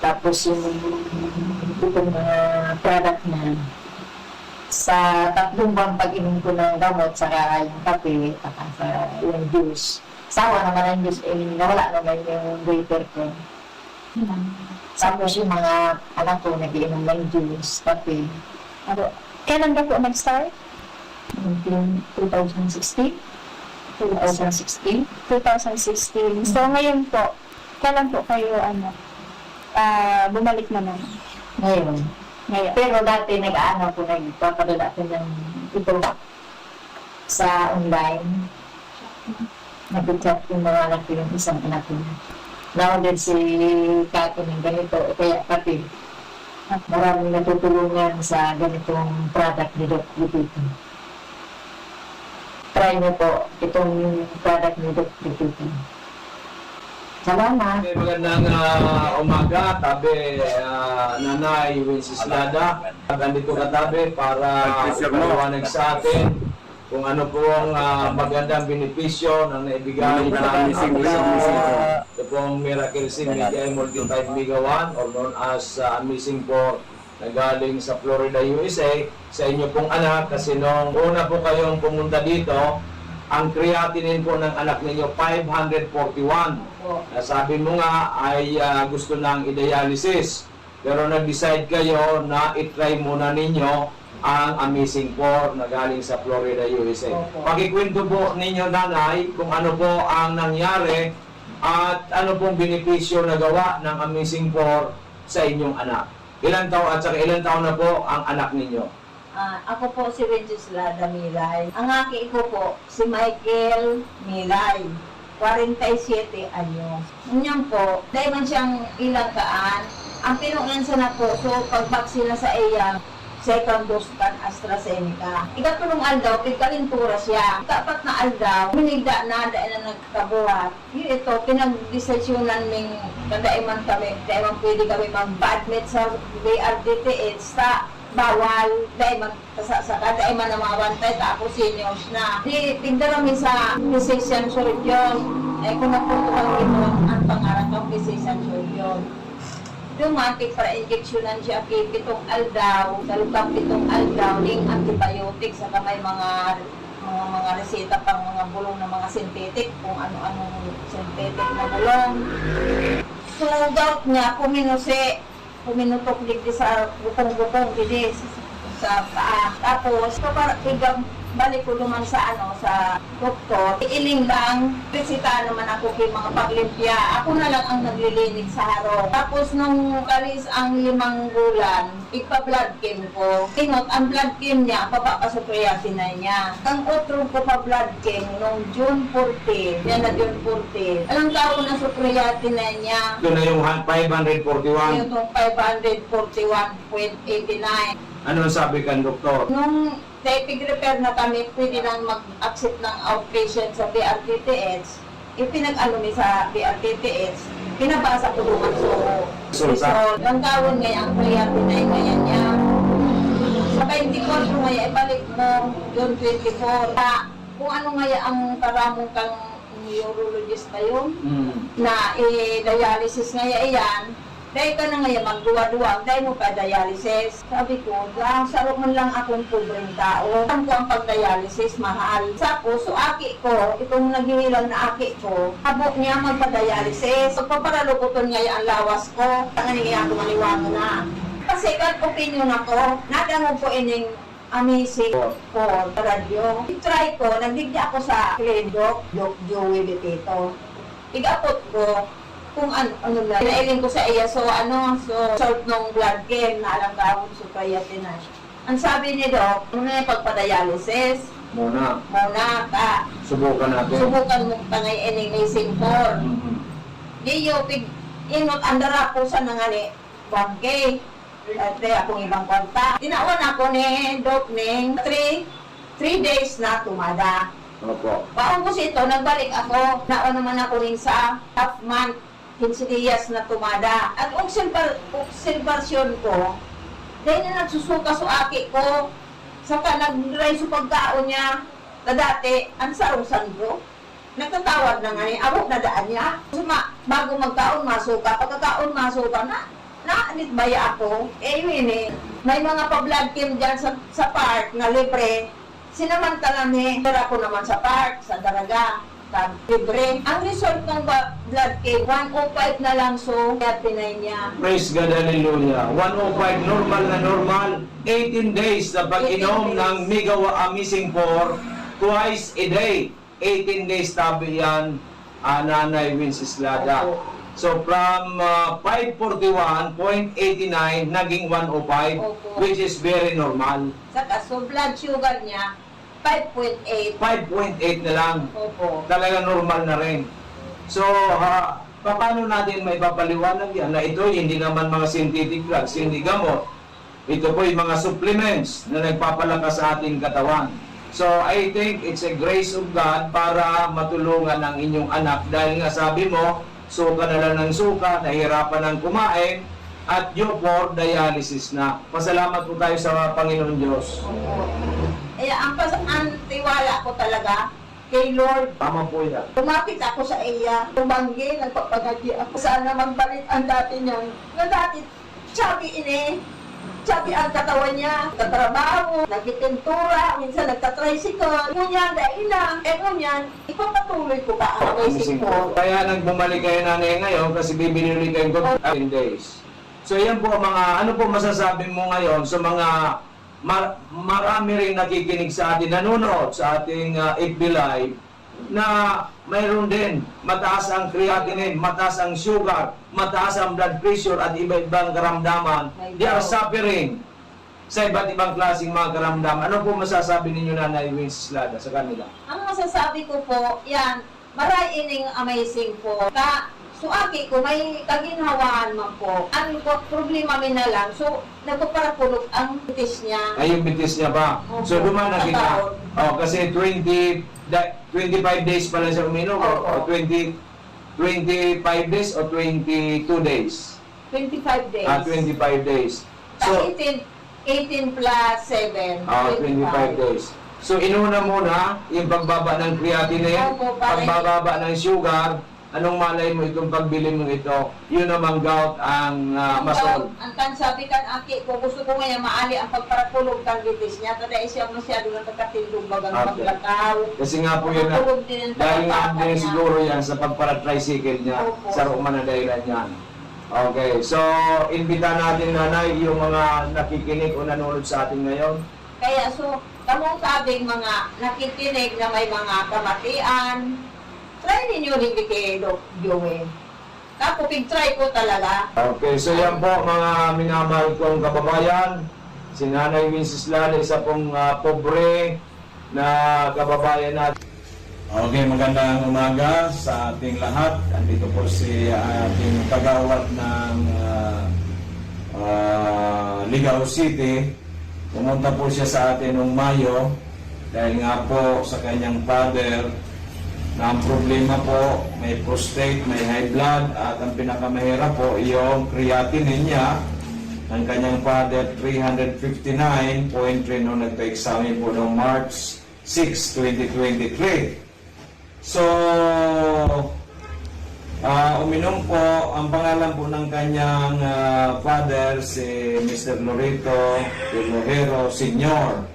Speaker 2: Tapos itong mga product na sa 3 buwang pag-inom ko ng gamot, saka yung kape, saka yung juice. Sawa naman ang juice, nawala naman yung waiter ko. Tapos yung mga anak ko, nag-inom ng juice, kape.
Speaker 9: Kailan ka po nag-start?
Speaker 2: Yung 2016. 2016.
Speaker 9: 2016. So, ngayon po, kailan po kayo, bumalik naman?
Speaker 2: Ngayon.
Speaker 9: Ngayon.
Speaker 2: Pero dati nag-ano ko, nagpapadala ko ng ito sa online. Nag-chat yung mga anak ko, yung isang anak ko. Na-order si Kato ng ganito, o kaya pati. Maraming natutulungan sa ganitong product ni Doc Lupito. Try mo po itong product ni Doc Lupito. Salamat.
Speaker 7: Magandang umaga, tabi Nanay Wenceslada. Nandito ka tabi para maliwanag sa atin kung ano pong magandang benepisyo ng naibigay na ito pong Miracle Sim Media Multi-Type Mega 1 or known as Amazing for na galing sa Florida, USA sa inyo pong anak kasi nung una po kayong pumunta dito, ang creatinine po ng anak ninyo 541. Sabi mo nga ay gusto nang i-dialysis. Pero nag-decide kayo na i-try muna ninyo ang Amazing 4 na galing sa Florida, USA. Pakikwento po ninyo, nanay, kung ano po ang nangyari at ano pong benepisyo na gawa ng Amazing 4 sa inyong anak. Ilan taon at saka ilan taon na po ang anak ninyo?
Speaker 2: Ako po si Regislada Milay. Ang aki ko po si Michael Milay. 47 anyos. Ngayon po, dahil man siyang ilang kaan, ang pinunan sa na po, so pagbaksina sa iya, second dose kan AstraZeneca. Ikatulong aldaw, pagkalintura siya. Ikapat na aldaw, minigda na, dahil na nagkabuhat. Yun ito, pinag-desisyonan ming kadaiman kami, dahil pwede kami mag-badmit sa BRDTH sa bawal, dahil magkasasaka, dahil man na mga bantay, tapos seniors na. Tigda kami sa physician surgeon. Kung naputukan ito, ang pangarap ng physician surgeon. Yung para-injectionan siya, pitong aldaw, dalukang pitong aldaw, ning antibiotic, saka may mga reseta pang mga bulong ng mga synthetic, kung ano-anong synthetic na bulong. So, gout niya, puminutok digdi sa bukong-bukong digdi sa paa. Tapos, para balik ko naman sa sa doktor, iiling lang, resita naman ako kay mga paglimpya. Ako na lang ang naglilinig sa harong. Tapos nung kalis ang 5 bulan, ipa-blood chem ko. Tingot, ang blood chem niya, papapasukreatin na niya. Ang otro ko pa blood chem nung June 14, yan na June 14. Alang taon na sukreatin na niya.
Speaker 7: Ito na yung 541.
Speaker 2: Yung 541.89.
Speaker 7: Ano sabi kan doktor?
Speaker 2: Nung pig-repair na kami, pwede nang mag-accept ng outpatient sa BRTTH. Ipinag-ano mi sa BRTTH, pinabasa ko doon ang
Speaker 7: Resulta.
Speaker 2: ang gawin ngayon, ang creatinine ngayon niya. Sa 24 ngayon, ibalik mo, June 24. Kung ano ngayon ang paramong kang neurologist na yun, na i-dialysis ngayon iyan, dahil ka na ngayon magduwa-duwa, dahil mo pa dialysis. Sabi ko, saro man lang akong pobreng tao. Alam ko ang pag-dialysis, mahal. Tapos, so aki ko, itong naghihilang na aki ko, habok niya magpa-dialysis. Pagpaparalukuton ngayon ang lawas ko, tangan niya ako maniwano na. Kasi kan opinion ako, nadamo po ining Amazing for radyo. I-try ko, nagdigdi ako sa Doc Joey Betito. Igapot ko, kung ano lang. Pinailing ko sa iya, so sort ng blood chem na alam ka so creatinine. Ang sabi ni Doc, may pagpa-dialysis.
Speaker 7: Muna.
Speaker 2: Ka.
Speaker 7: Subukan natin.
Speaker 2: Subukan mo tangay ining Amazing 4. Diyo, inot andara po sa nangani, 1K. At akong ibang konta. Tinaon ako ni Doc Ning, 3 days na tumada.
Speaker 7: Opo.
Speaker 2: Paubos ito, nagbalik ako. Naon naman ako rin sa half month. 15 días na tumada. At observasyon ko, dahil na nagsusuka sa aki ko, saka nag-dry sa pagkaon niya, na dati, ang sarong ko, nagtatawad na nga niya, awok na daan niya. Bago magkaon, masuka. Pagkakaon, masuka na. Naanitbaya ako. Yun may mga pa-blood chem dyan sa park na libre. Sinamantala ni, pero ako naman sa park, sa Daraga. Libre. Ang result ng blood chem, 105 na lang, so pinay niya.
Speaker 7: Praise God, hallelujah. 105, normal na normal. 18 days na pag-inom
Speaker 2: 18 days.
Speaker 7: ng Mega Amazing 4 twice a day. 18 days tabi yan, Nanay Wenceslada. So from 541.89 naging 105,
Speaker 2: Opo.
Speaker 7: which is very normal.
Speaker 2: Saka, so blood sugar niya, 5.8.
Speaker 7: 5.8 na lang.
Speaker 2: Opo.
Speaker 7: Talaga normal na rin. So, paano natin may papaliwanag yan na ito hindi naman mga synthetic drugs, hindi gamot. Ito po yung mga supplements na nagpapalakas sa ating katawan. So, I think it's a grace of God para matulungan ang inyong anak dahil nga sabi mo, suka na lang ng suka, nahihirapan ng kumain, at due for dialysis na. Pasalamat po tayo sa Panginoon Diyos.
Speaker 2: Opo. Ang tiwala ko talaga kay Lord.
Speaker 7: Tama po yan.
Speaker 2: Lumapit ako sa iya, tumanggi, nagpapagadi ako. Sana magbalik ang dati niyang, na dati, sabi ini,
Speaker 10: Sabi ang katawan niya, katrabaho, nagpipintura, minsan nagtatricycle. Ngunyan, dahil lang. Ngunyan, ipapatuloy ko ba ang amazing ko?
Speaker 7: Kaya nagbumalik kayo nanay ngayon kasi bibili ulit kayo ng 10 days. So yan po mga, ano po masasabi mo ngayon sa mga marami rin nakikinig sa atin, nanonood sa ating FB Live na mayroon din mataas ang creatinine, mataas ang sugar, mataas ang blood pressure at iba-ibang karamdaman. They are suffering sa iba't ibang klaseng mga karamdaman. Ano po masasabi ninyo Nanay Wenceslada sa kanila?
Speaker 10: Ang masasabi ko po, yan, maray ining amazing po. Suaki ko, may kaginhawaan man po. Ano po, problema min na lang. So, nagpaparapulog ang bitis niya.
Speaker 7: Ay, yung bitis niya ba?
Speaker 10: Opo.
Speaker 7: So, dumanag kita.
Speaker 10: Taon.
Speaker 7: Oh, kasi 25 days pa lang siya uminom. O
Speaker 10: Opo.
Speaker 7: 25 days o 22 days?
Speaker 10: 25 days.
Speaker 7: 25 days. So,
Speaker 10: 18 plus 7.
Speaker 7: 25 days. So, inuna muna yung pagbaba ng creatinine,
Speaker 10: Opo, para
Speaker 7: pagbababa ng sugar. Anong malay mo itong pagbili mo ito? Yun namang gout ang masol.
Speaker 10: Ang sabi kan aki ko, gusto ko ngayon maali ang pagparapulog ng bitis niya. Kada siya masyado na nagkatindog bagang
Speaker 7: Okay.
Speaker 10: maglakaw.
Speaker 7: Kasi nga po yun na,
Speaker 10: Napulog din ang
Speaker 7: dahil nga
Speaker 10: pagpapaka
Speaker 7: din
Speaker 10: niya.
Speaker 7: siguro yan sa pagpara-tricycle niya,
Speaker 10: Opo.
Speaker 7: sa rumana dahilan yan. Okay, so imbita natin nanay yung mga nakikinig o nanonood sa atin ngayon.
Speaker 10: Kaya so, kamong sabing mga nakikinig na may mga kamatian, try ninyo rin kay Doc Joey. Ako, pig-try ko talaga.
Speaker 7: Okay, so yan po mga minamahal kong kababayan. Si Nanay Wenceslada, isa pong pobre na kababayan natin. Okay, magandang umaga sa ating lahat. Andito po si ating kagawad ng Ligao City. Pumunta po siya sa atin noong Mayo dahil nga po sa kanyang father na ang problema po, may prostate, may high blood, at ang pinakamahirap po, yung creatinine niya, ang kanyang father, 359.3 nung nagpa-examine po noong March 6, 2023. So, uminom po, ang pangalan po ng kanyang father, si Mr. Loreto Lojero Sr.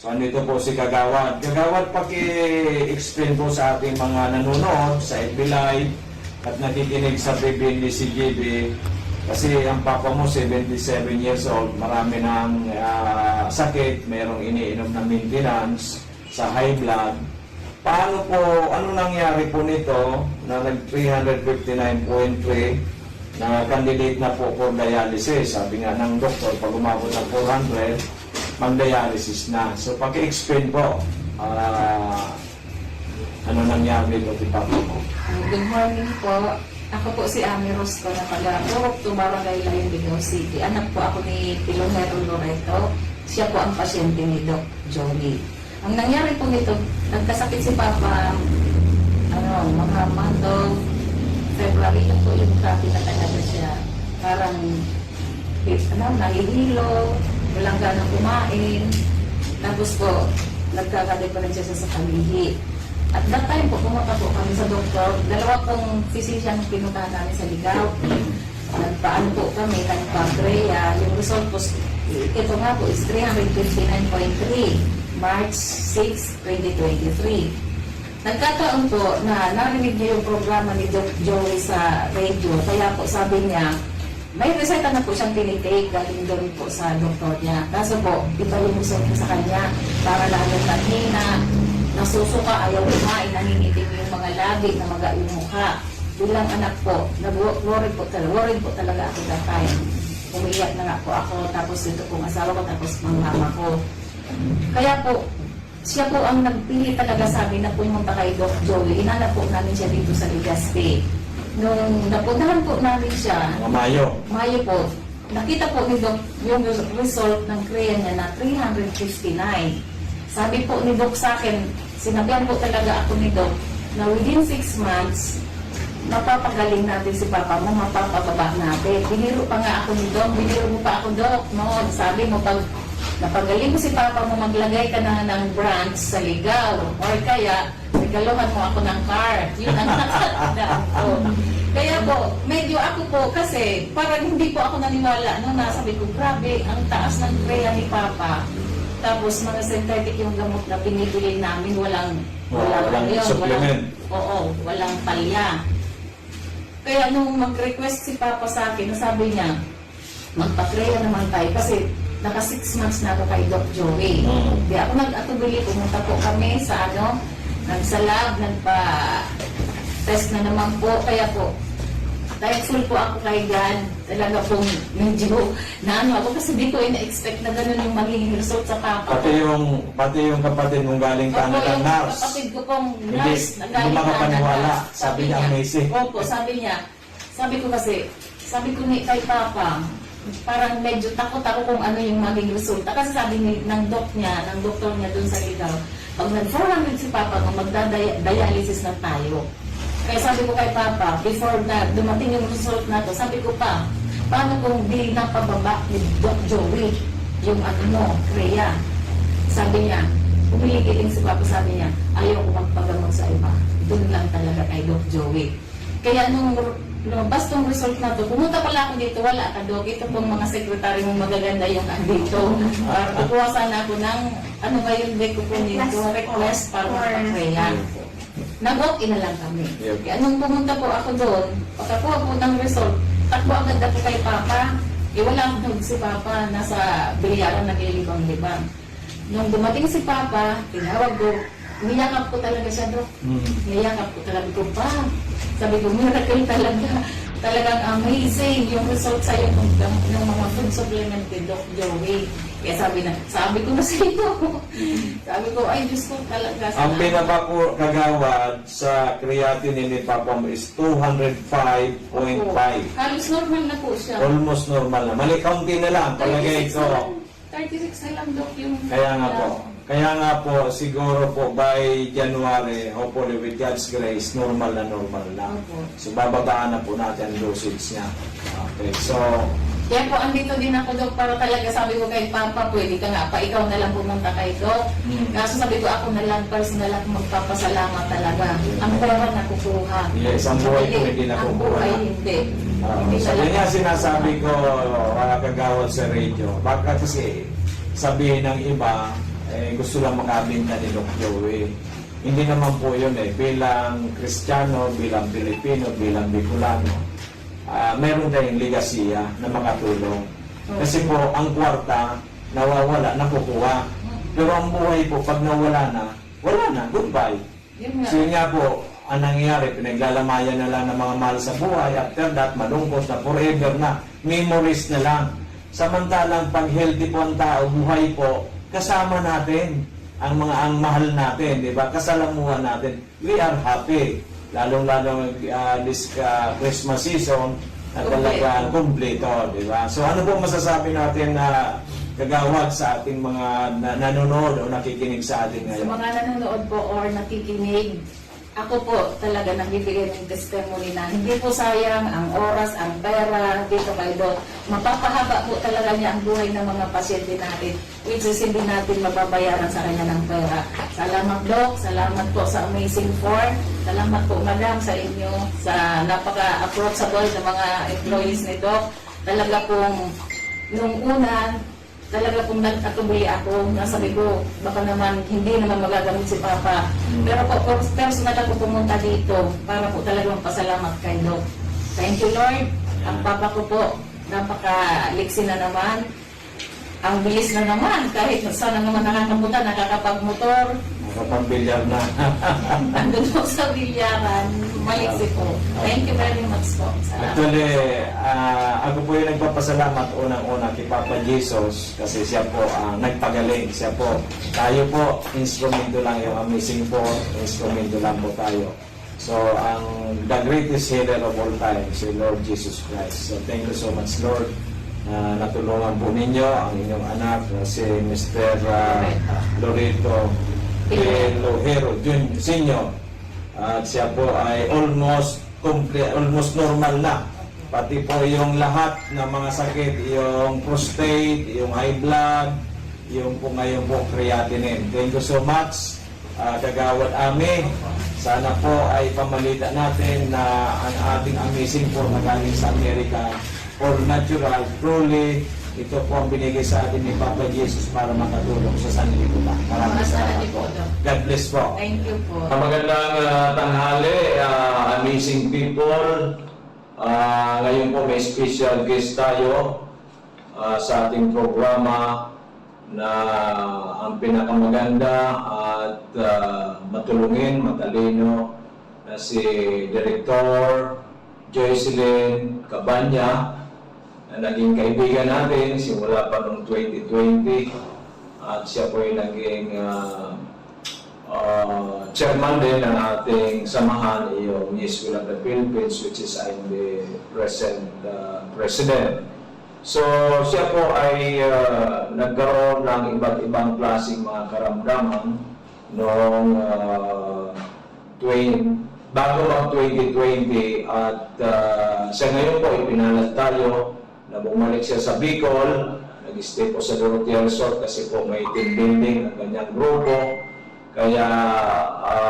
Speaker 7: So, andito po si Kagawad. Kagawad, paki-explain po sa ating mga nanonood sa FB Live at nakikinig sa PBND CGB. Kasi ang papa mo, 77 years old, marami ng sakit, mayroong iniinom na maintenance sa high blood. Paano po, ano nangyari po nito na nag-359.3 na candidate na po for dialysis? Sabi nga ng doktor, pag umabot ng 400, mag-dialysis na. So, paki-explain po ano nangyari dito, Papa mo.
Speaker 4: Good morning po. Ako po si Ami Rosco na taga-Turok, Tubarangay Layon, Ligao City. Anak po ako ni Pilonero Loreto. Siya po ang pasyente ni Doc Joey. Ang nangyari po nito, nagkasakit si Papa, mga month of February na po yung grabe na talaga siya. Parang, nahihilo, walang ganang kumain. Tapos po, nagkakadekoran siya sa kalihi. At that time po, pumunta po kami sa doktor. Dalawa pong physician ang pinuntahan namin sa Ligao. Nagpaano po kami, nagpa-Grea. Yung result po, ito nga po is 359.3, March 6, 2023. Nagkataon po na narinig niyo yung programa ni Doc Joey sa radio. Kaya po sabi niya, may reseta na po siyang tinitake galing doon po sa doktor niya. Kaso po, iba yung result sa kanya para lalong nanghina, nasusuka, ayaw kumain, nangingitim yung mga labi na maga yung mukha. Bilang anak po, worried po talaga ako that time. Umiyak na nga po ako, tapos ito pong asawa ko, tapos mga mama ko. Kaya po, siya po ang nagpili talaga sabi na pumunta kay Doc Joey. Inanap po namin siya dito sa Legazpi. Nung napuntahan po namin siya, Mayo po, nakita po ni Doc yung result ng Crea niya na 359. Sabi po ni Doc sa akin, sinabihan po talaga ako ni Doc na within 6 months, mapapagaling natin si Papa mo, mapapababa natin. Biniro pa nga ako ni Doc, biniro mo pa ako, Doc, no? Sabi mo, pag napagaling mo si Papa mo, maglagay ka na ng branch sa Ligao, or kaya, regaluhan mo ako ng car. Yun ang nakatandaan ko. Kaya po, medyo ako po, kasi parang hindi po ako naniwala nung nasabi ko, grabe, ang taas ng kreya ni Papa. Tapos mga synthetic yung gamot na binibili namin, walang yun,
Speaker 7: supplement.
Speaker 4: walang palya. Kaya nung mag-request si Papa sa akin, sabi niya, magpa-kreya naman tayo kasi naka 6 months na ako kay Doc Joey. Di ako nag-atubili, pumunta po kami sa nagsalab, nagpa-test na naman po. Kaya po, thankful po ako kay God. Talaga pong medyo ako kasi di ko ina-expect na gano'n yung magiging result sa Papa.
Speaker 7: Pati yung kapatid mong galing Canada,
Speaker 4: yung
Speaker 7: nurse.
Speaker 4: kapatid ko pong
Speaker 7: Hindi,
Speaker 4: nurse na
Speaker 7: hindi
Speaker 4: galing
Speaker 7: makapaniwala.
Speaker 4: Canada.
Speaker 7: Sabi niya, amazing.
Speaker 4: Opo, sabi ko kay Papa, parang medyo takot ako kung ano yung maging resulta. Kasi sabi ng doktor niya dun sa Ligaw, pag nag-400 si Papa, magdadialysis na tayo. Kaya sabi ko kay Papa, before na dumating yung result na to, sabi ko pa, paano kung di napababa ni Doc Joey yung Kreya? Sabi niya, umiigiling si Papa, sabi niya, ayaw ko magpagamot sa iba. Doon lang talaga kay Doc Joey. Kaya nung lumabas tong result na to, pumunta pala ako dito, wala ka, Doc. Ito pong mga sekretary mong magaganda yung andito. Kukuha sana ako ng, request para magpa-Kreya. Nag-walk-in na lang kami. Kaya nung pumunta po ako doon, pagkakuha po ng result, takbo agad ako kay Papa. Wala akong si Papa, nasa bilyaran naglilibang-libang. Nung dumating si Papa, tinawag ko, niyakap ko talaga siya, Doc. Niyakap ko talaga ko pa. Sabi ko, miracle talaga. Talagang amazing yung result sa'yo ng mga food supplement ni Doc Joey. Kaya sabi ko na sa iyo. Sabi ko, ay Diyos ko talaga.
Speaker 7: Ang pinapakagawad sa creatinine ni Papa mo is 205.5.
Speaker 4: Halos normal na po siya.
Speaker 7: Almost normal na. Mali, kaunti na lang. Palagay
Speaker 4: 36
Speaker 7: ko.
Speaker 4: na lang. 36 na lang, Doc, yung...
Speaker 7: Kaya nga po, siguro po by January, hopefully with God's grace, normal na.
Speaker 4: Opo.
Speaker 7: So bababaan na po natin ang dosage niya. Okay, so
Speaker 4: Kaya po, andito din ako, Doc, para talaga sabi ko kay Papa, pwede ka nga pa, ikaw na lang pumunta kay Doc. Kaso sabi ko, ako na lang, personal ako magpapasalamat talaga. Ang pera nakukuha.
Speaker 7: yes, ang buhay ko hindi
Speaker 4: Ang
Speaker 7: nakukuha.
Speaker 4: buhay hindi. Hindi
Speaker 7: So,
Speaker 4: talaga.
Speaker 7: yun nga sinasabi ko, kagawad sa radio. Baka kasi sabihin ng iba, gusto lang makabinta ni Doc Joey. Hindi naman po yun bilang Kristiyano, bilang Pilipino, bilang Bicolano. Meron tayong ligasiya na makatulong. Kasi po, ang kwarta, nawawala, nakukuha. Pero ang buhay po, pag nawala na, wala na, goodbye.
Speaker 4: Yun nga.
Speaker 7: So yun nga po, ang nangyayari, pinaglalamayan na lang ng mga mahal sa buhay. After that, malungkot na, forever na, memories na lang. Samantalang pag healthy po ang tao, buhay po, kasama natin ang mahal natin, di ba? Kasalamuhan natin. We are happy. Lalong-lalo this Christmas season na talagang kumpleto, di ba? So ano po masasabi natin na kagawad sa ating mga nanonood o nakikinig sa atin
Speaker 4: Sa
Speaker 7: ngayon?
Speaker 4: mga nanonood po or nakikinig, ako po talaga nagbibigay ng testimony na hindi po sayang ang oras, ang pera dito kay Doc. Mapapahaba po talaga niya ang buhay ng mga pasyente natin, which is hindi natin mababayaran sa kanya ng pera. Salamat, Doc. Salamat po sa Amazing Four. Salamat po, Madam, sa inyo, sa napaka-approachable na mga employees ni Doc. Talaga pong nung una, talaga pong nag-atubuli ako, nasabi ko, baka naman hindi naman magagamit si Papa. Pero po, personal ako pumunta dito para po talagang pasalamat kay Doc. Thank you, Lord. Ang Papa ko po, napaka-liksi na naman. Ang bilis na naman, kahit sana naman nakakapunta, nakakapag-motor.
Speaker 7: Nakapag-bilyar na.
Speaker 4: Andun po sa bilyaran, maliksi po. Thank you very much po. Salamat.
Speaker 7: Actually, ako po yung nagpapasalamat unang-una kay Papa Jesus kasi siya po ang nagpagaling. Siya po, tayo po, instrumento lang yung Amazing Four, instrumento lang po tayo. So, the greatest healer of all time, si Lord Jesus Christ. So, thank you so much, Lord. Natulungan po ninyo ang inyong anak, si Mr. Loreto Elohero Senior. At siya po ay almost normal na. Pati po yung lahat ng mga sakit, yung prostate, yung high blood, yung po ngayon po creatinine. Thank you so much. Kagawad Ami. Sana po ay pamalita natin na ang ating amazing po na galing sa Amerika or natural, truly, ito po ang binigay sa atin ni Papa Jesus para makatulong sa sanlibutan. Maraming salamat po. God bless po.
Speaker 4: Thank you po.
Speaker 8: Magandang tanghali, amazing people. Ngayon po may special guest tayo sa ating programa na ang pinakamaganda at matulungin, matalino na si Director Joycelyn Cabanya na naging kaibigan natin simula pa noong 2020 at siya po ay naging chairman din ng ating samahan, yung Yes We Love the Philippines, which is I'm the present president. So, siya po ay nagkaroon ng iba't ibang klaseng mga karamdaman noong bago mag-2020 at siya ngayon po ipinalat tayo na bumalik siya sa Bicol, nag-stay po sa Dorotea Resort kasi po may team building ng kanyang grupo. Kaya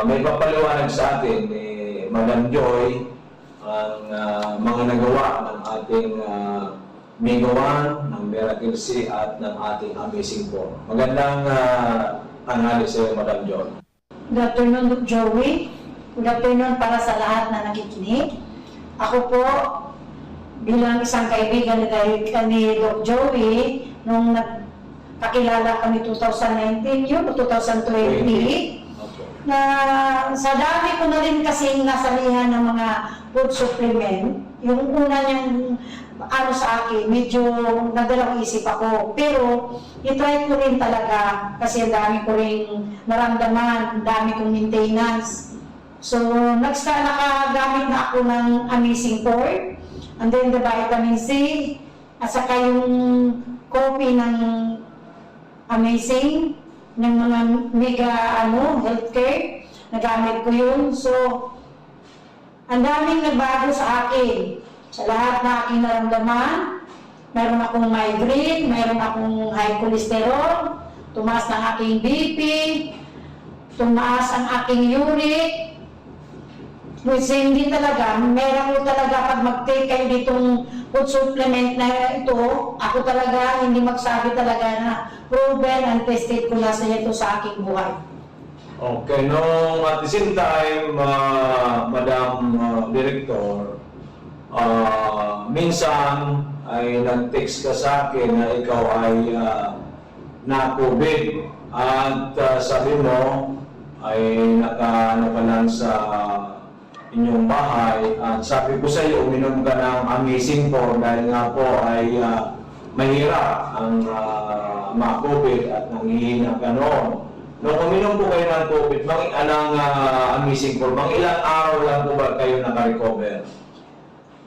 Speaker 8: may papaliwanag sa atin ni Madam Joy ang mga nagawa ng ating Migawan, ng Miracle Sea at ng ating Amazing Four. Magandang tanghali sa iyo, Madam Joy.
Speaker 11: Good afternoon, Doc Joey. Good afternoon para sa lahat na nakikinig. Ako po, bilang isang kaibigan ni Doc Joey, nung nagkakilala kami 2019 yun, o 2020, na sa dami ko na rin kasing nasalihan ng mga food supplement, yung una niyang sa akin, medyo nagdalawang isip ako. Pero, itry ko rin talaga kasi ang dami ko rin naramdaman, ang dami kong maintenance. So, nakagamit na ako ng Amazing Four, and then the vitamin C, at saka yung coffee ng Amazing, ng mga mega healthcare, nagamit ko yun. So, ang daming nagbago sa akin. Sa lahat na aking naramdaman, mayroon akong migraine, mayroon akong high cholesterol, tumaas ng aking BP, tumaas ang aking uric, which hindi talaga, meron ko talaga pag mag-take kayo ditong food supplement na ito, ako talaga hindi magsabi talaga na proven and tested ko na sa ito sa aking buhay.
Speaker 8: Okay, at the same time, Madam Director, minsan ay nag-text ka sa akin na ikaw ay na-COVID at sabi mo ay naka lang sa inyong bahay at sabi ko sa iyo uminom ka ng Amazing Four dahil nga po ay mahirap ang ma-COVID at nanghihina ka noon. Nung uminom po kayo ng COVID, Amazing Four, ilang araw lang po ba kayo naka-recover?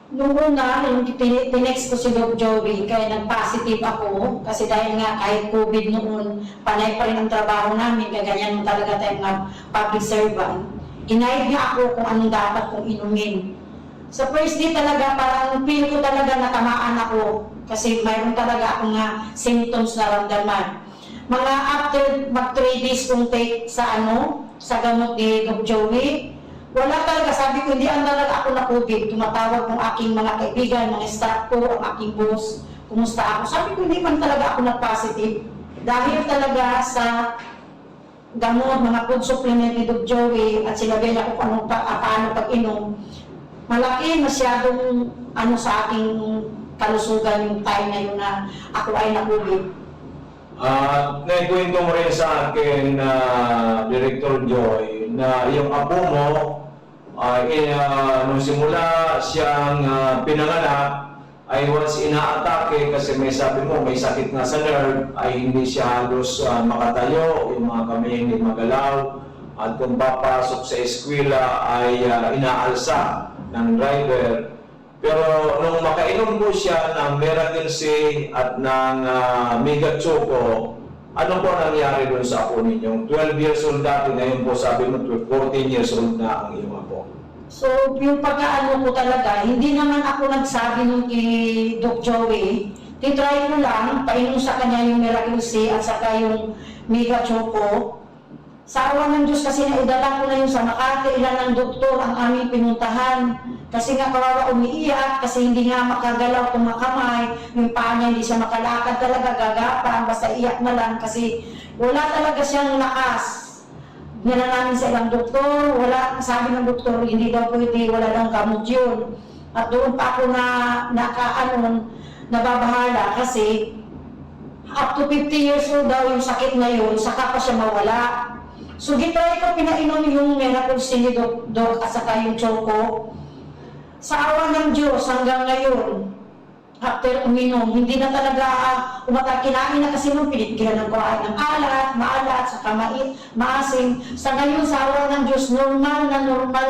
Speaker 11: Noong una, yung tinext ko si Doc Joey, kaya nag-positive ako, kasi dahil nga kahit COVID noon, panay pa rin ang trabaho namin, kaya ganyan mo talaga tayong mga public servant. Inayad niya ako kung anong dapat kong inumin. Sa first day talaga, parang feel ko talaga natamaan ako, kasi mayroon talaga akong symptoms na ramdaman. Mga after mag 3 days kong take sa gamot ni Doc Joey, wala talaga, sabi ko, hindi ang talaga ako na COVID. Tumatawag ng aking mga kaibigan, mga staff ko, ang aking boss, kumusta ako. Sabi ko, hindi man talaga ako na-positive. Dahil talaga sa gamot, mga food supplement ni Doc Joey, at sinabi niya kung paano pag-inom, malaki masyadong sa aking kalusugan yung time na yun na ako ay na-COVID.
Speaker 8: Naikwento mo rin sa akin, Director Joy, na yung apo mo, nung simula siyang pinanganak, ay once inaatake kasi may sabi mo, may sakit nga sa nerve, ay hindi siya halos makatayo, yung mga kami hindi magalaw, at kung papasok sa eskwela ay inaalsa ng driver. Pero nung makainom po siya ng Miracle Sea at ng Mega Choco, ano po nangyari doon sa apo ninyong 12 years old dati, ngayon po sabi mo 14 years old na ang iyong apo?
Speaker 11: So, yung pagkaano ko talaga, hindi naman ako nagsabi nung kay Doc Joey. Titry ko lang, painom sa kanya yung Miracle Sea at saka yung Mega Choco. Sa awa ng Diyos kasi naidala ko na yun sa Makati, ilan ng doktor ang aming pinuntahan. Kasi nga kawawa umiiyak, kasi hindi nga makagalaw itong mga kamay, yung paa niya hindi siya makalakad talaga, gagapang, basta iyak na lang kasi wala talaga siyang lakas. Nila namin sa ilang doktor, wala, sabi ng doktor, hindi daw pwede, wala lang gamot yun. At doon pa ako nababahala kasi up to 50 years old daw yung sakit na yun, saka pa siya mawala. So, gitry ko pinainom yung Miracle ni Doc at saka yung Choco. Sa awa ng Diyos hanggang ngayon, after uminom, hindi na talaga kinain na kasi nung pinitigilan ng kuhain ng maalat, saka maasim. Sa ngayon, sa awa ng Diyos, normal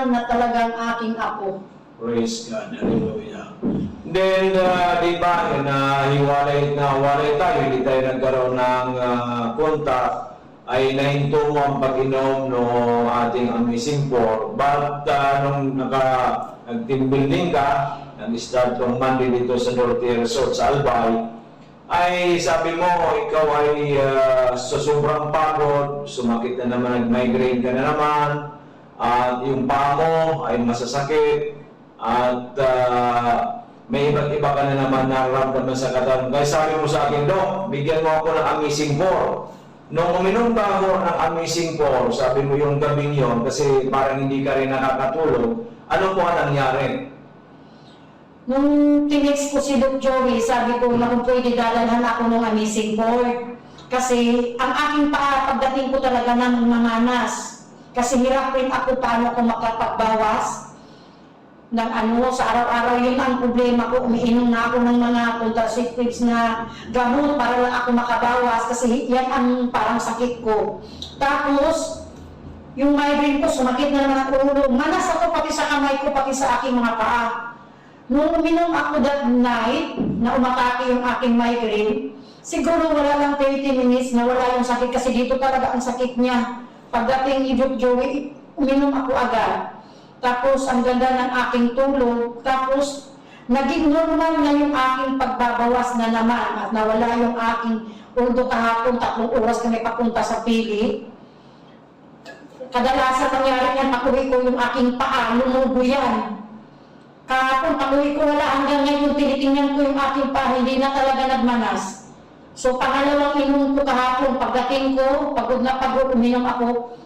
Speaker 11: na talagang aking apo.
Speaker 7: Praise God. Hallelujah. Then, di ba, hiwalay tayo, hindi tayo nagkaroon ng contact, ay nahinto mo ang pag-inom ng ating Amazing 4. But nung nag-team building ka, nag-start ng Monday dito sa Norte Resort sa Albay, ay sabi mo, ikaw ay sa sobrang pagod, sumakit na naman, nag-migraine ka na naman, at yung paa mo ay masasakit, at may iba't iba ka na naman nararamdaman sa katawan. Kaya sabi mo sa akin, Dok, bigyan mo ako ng Amazing 4. Nung uminom ka ako ng Amazing 4, sabi mo yung gabing yun, kasi parang hindi ka rin nakakatulog, ano po ang nangyari?
Speaker 11: Nung tinext ko si Doc Joey, sabi ko na kung pwede dadalhan ako ng Amazing 4. Kasi ang aking paa, pagdating ko talaga ng mamanas. Kasi hirap rin ako paano ako makapagbawas ng sa araw-araw. Yun ang problema ko, umiinom na ako ng mga contraceptives na gamot para lang ako makabawas kasi yan ang parang sakit ko. Tapos, yung migraine ko, sumakit na naman ang ulo. Manas ako pati sa kamay ko, pati sa aking mga paa. Nung uminom ako that night, na umatake yung aking migraine, siguro wala lang 30 minutes na wala yung sakit kasi dito talaga ang sakit niya. Pagdating ni Doc Joey, uminom ako agad. Tapos, ang ganda ng aking tulog. Tapos, naging normal na yung aking pagbabawas na naman at nawala yung aking undo kahapon, 3 oras kami papunta sa pili. Kadalasan nangyari yan, pakuwi ko yung aking paa, lumubo yan. Kahapon, pakuwi ko wala, hanggang ngayon tinitingnan ko yung aking paa, hindi na talaga nagmanas. So, pangalawang inom ko kahapon, pagdating ko, pagod na pagod, uminom ako,